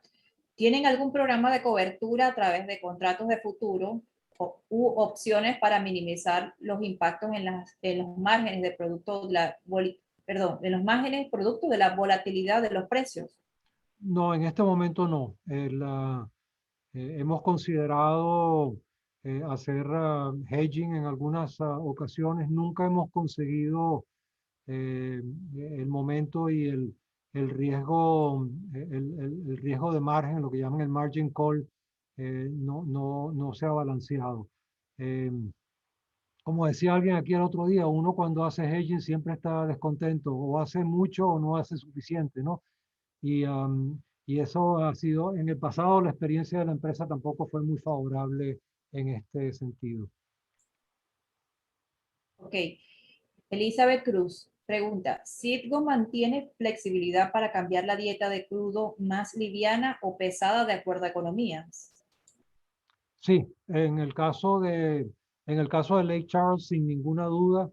¿tienen algún programa de cobertura a través de contratos de futuro u opciones para minimizar los impactos en los márgenes de producto de los márgenes producto de la volatilidad de los precios? No, en este momento no. Hemos considerado hacer hedging en algunas ocasiones. Nunca hemos conseguido el momento y el riesgo, el riesgo de margen, lo que llaman el margin call, no se ha balanceado. Eh, Como decía alguien aquí el otro día, uno cuando hace hedging siempre está descontento, o hace mucho o no hace suficiente, ¿no? Y eso ha sido, en el pasado, la experiencia de la empresa tampoco fue muy favorable en este sentido. Ok. Elizabeth Cruz Pregunta, ¿Citgo mantiene flexibilidad para cambiar la dieta de crudo más liviana o pesada de acuerdo a economías? Sí, en el caso de Lake Charles, sin ninguna duda.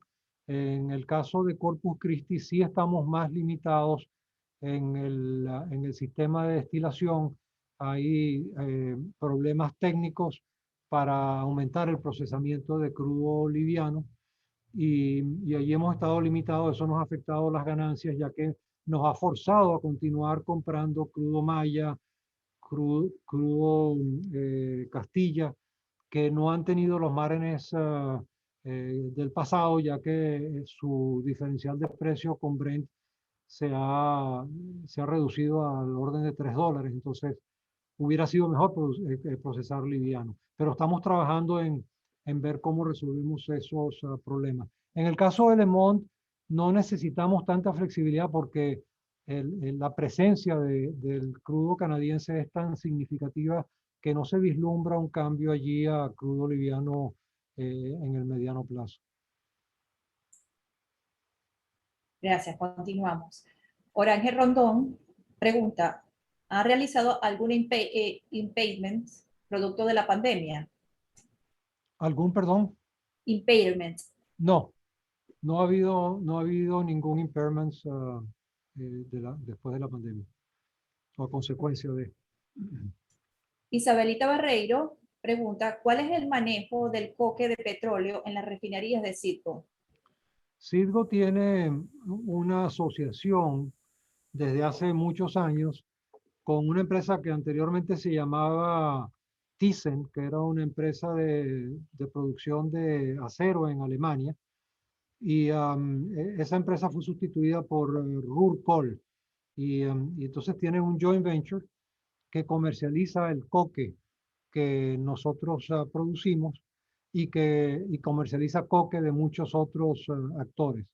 En el caso de Corpus Christi, sí estamos más limitados en el sistema de destilación. Hay problemas técnicos para aumentar el procesamiento de crudo liviano y allí hemos estado limitados. Eso nos ha afectado las ganancias, ya que nos ha forzado a continuar comprando crudo Maya, crudo Castilla, que no han tenido los márgenes del pasado, ya que su diferencial de precio con Brent se ha reducido al orden de $3. Entonces, hubiera sido mejor procesar liviano. Pero estamos trabajando en ver cómo resolvemos esos problemas. En el caso de Le Monde, no necesitamos tanta flexibilidad porque la presencia del crudo canadiense es tan significativa que no se vislumbra un cambio allí a crudo liviano en el mediano plazo. Gracias, continuamos. Orange Rondón pregunta, ¿ha realizado algún impairment producto de la pandemia? ¿Algún perdón? Impairment. No, no ha habido ningún impairment después de la pandemia o a consecuencia de. Isabelita Barreiro pregunta, ¿cuál es el manejo del coque de petróleo en las refinerías de Citgo? Citgo tiene una asociación desde hace muchos años con una empresa que anteriormente se llamaba Thyssen, que era una empresa de producción de acero en Alemania. Y esa empresa fue sustituida por Rurkohl. Y entonces tienen un joint venture que comercializa el coque que nosotros producimos y comercializa coque de muchos otros actores.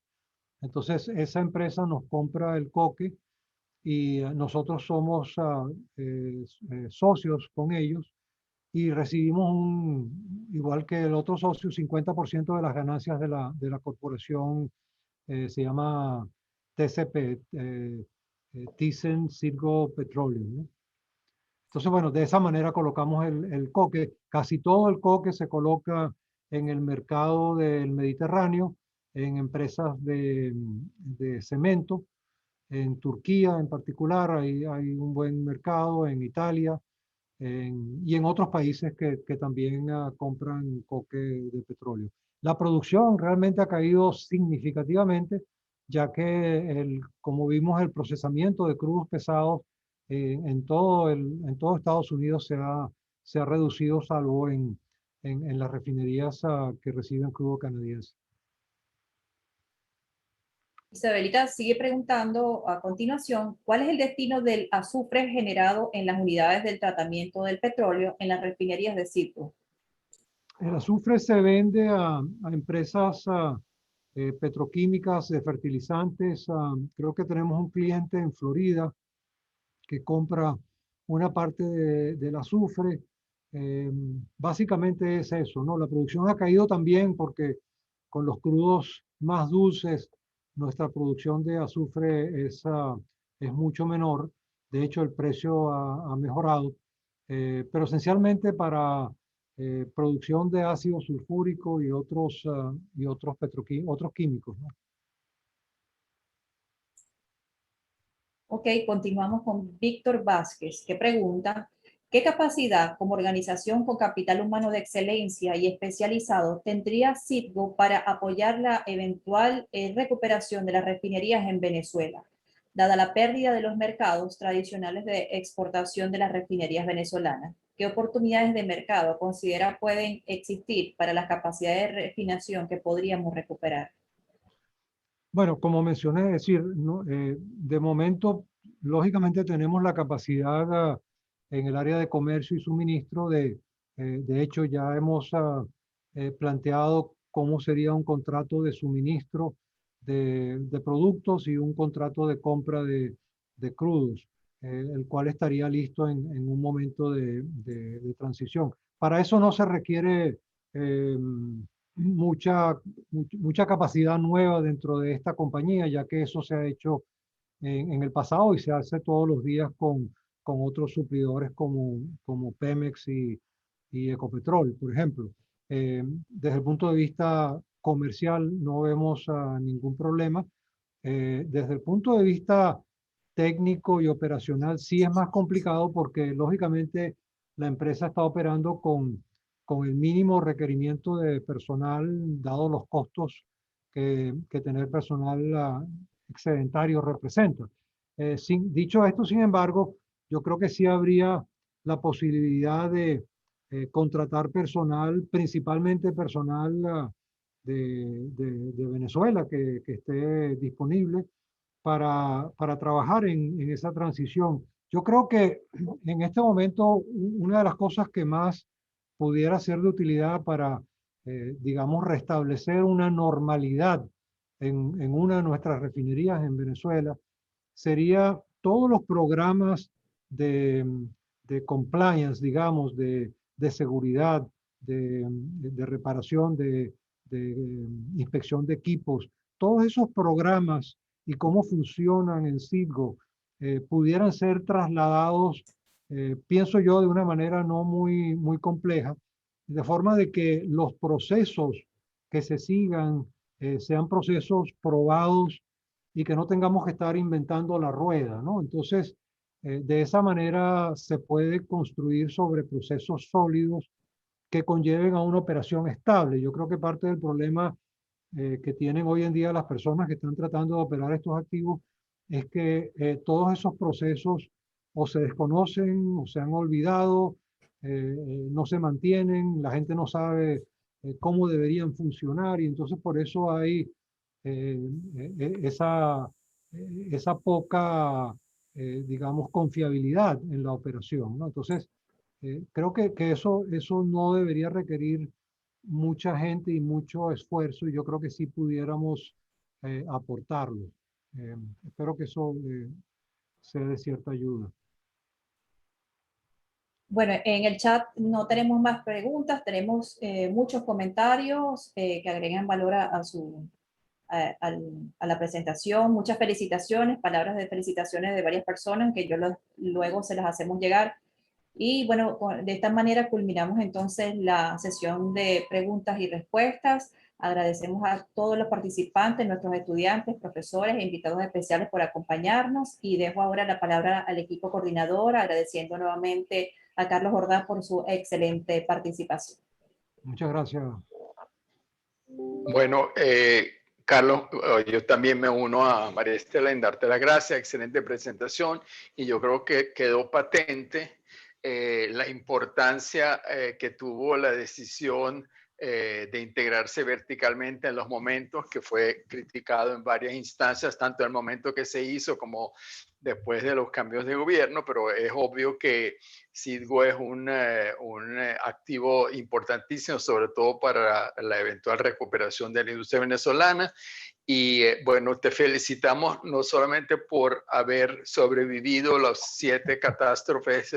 Entonces, esa empresa nos compra el coque y nosotros somos socios con ellos y recibimos igual que el otro socio, 50% de las ganancias de la corporación. Se llama TCP, Thyssen Citgo Petroleum, ¿no? Entonces, bueno, de esa manera colocamos el coque. Casi todo el coque se coloca en el mercado del Mediterráneo, en empresas de cemento. En Turquía en particular hay un buen mercado, en Italia y en otros países que también compran coque de petróleo. La producción realmente ha caído significativamente, ya que, como vimos, el procesamiento de crudos pesados en todo Estados Unidos se ha reducido, salvo en las refinerías que reciben crudo canadiense. Isabelita sigue preguntando a continuación, ¿cuál es el destino del azufre generado en las unidades del tratamiento del petróleo en las refinerías de Citgo? El azufre se vende a empresas petroquímicas, de fertilizantes. Creo que tenemos un cliente en Florida que compra una parte del azufre. Básicamente es eso, ¿no? La producción ha caído también porque con los crudos más dulces, nuestra producción de azufre es mucho menor. De hecho, el precio ha mejorado, pero esencialmente para producción de ácido sulfúrico y otros químicos, ¿no? Ok, continuamos con Víctor Vázquez, que pregunta, ¿qué capacidad como organización con capital humano de excelencia y especializado tendría Citgo para apoyar la eventual recuperación de las refinerías en Venezuela, dada la pérdida de los mercados tradicionales de exportación de las refinerías venezolanas? ¿Qué oportunidades de mercado considera pueden existir para las capacidades de refinación que podríamos recuperar? Bueno, como mencioné, es decir, no, de momento, lógicamente tenemos la capacidad en el área de comercio y suministro de hecho, ya hemos planteado cómo sería un contrato de suministro de productos y un contrato de compra de crudos, el cual estaría listo en un momento de transición. Para eso no se requiere mucha capacidad nueva dentro de esta compañía, ya que eso se ha hecho en el pasado y se hace todos los días con otros suplidores como Pemex y Ecopetrol, por ejemplo. Desde el punto de vista comercial no vemos ningún problema. Desde el punto de vista técnico y operacional sí es más complicado porque lógicamente la empresa está operando con el mínimo requerimiento de personal, dado los costos que tener personal excedentario representa. Dicho esto, sin embargo, yo creo que sí habría la posibilidad de contratar personal, principalmente personal de Venezuela que esté disponible para trabajar en esa transición. Yo creo que en este momento una de las cosas que más pudiera ser de utilidad para, digamos, restablecer una normalidad en una de nuestras refinerías en Venezuela sería todos los programas de compliance, digamos, de seguridad, de reparación, de inspección de equipos, todos esos programas y cómo funcionan en Citgo pudieran ser trasladados, pienso yo, de una manera no muy compleja, de forma de que los procesos que se sigan sean procesos probados y que no tengamos que estar inventando la rueda, ¿no? Entonces, de esa manera se puede construir sobre procesos sólidos que conlleven a una operación estable. Yo creo que parte del problema que tienen hoy en día las personas que están tratando de operar estos activos es que todos esos procesos o se desconocen o se han olvidado, no se mantienen, la gente no sabe cómo deberían funcionar y entonces por eso hay esa poca, digamos, confiabilidad en la operación, ¿no? Entonces, creo que eso no debería requerir mucha gente y mucho esfuerzo y yo creo que sí pudiéramos aportarlo. Espero que eso sea de cierta ayuda. Bueno, en el chat no tenemos más preguntas, tenemos muchos comentarios que agregan valor a la presentación. Muchas felicitaciones, palabras de felicitaciones de varias personas que luego se las hacemos llegar. Y bueno, de esta manera culminamos entonces la sesión de preguntas y respuestas. Agradecemos a todos los participantes, nuestros estudiantes, profesores e invitados especiales por acompañarnos y dejo ahora la palabra al equipo coordinador, agradeciendo nuevamente a Carlos Jordá por su excelente participación. Muchas gracias. Bueno, Carlos, yo también me uno a María Estela en darte las gracias, excelente presentación y yo creo que quedó patente la importancia que tuvo la decisión de integrarse verticalmente en los momentos, que fue criticado en varias instancias, tanto en el momento que se hizo como después de los cambios de gobierno, pero es obvio que Citgo es un activo importantísimo, sobre todo para la eventual recuperación de la industria venezolana. Y bueno, te felicitamos no solamente por haber sobrevivido las 7 catástrofes,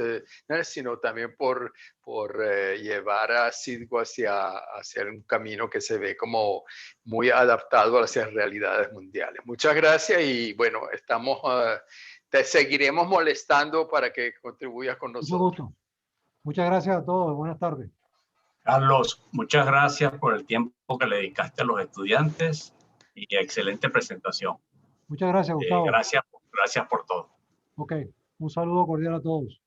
sino también por llevar a Citgo hacia un camino que se ve como muy adaptado a las realidades mundiales. Muchas gracias y bueno, te seguiremos molestando para que contribuyas con nosotros. Mucho gusto. Muchas gracias a todos. Buenas tardes. Carlos, muchas gracias por el tiempo que le dedicaste a los estudiantes y excelente presentación. Muchas gracias, Gustavo. Gracias por todo. Ok, un saludo cordial a todos.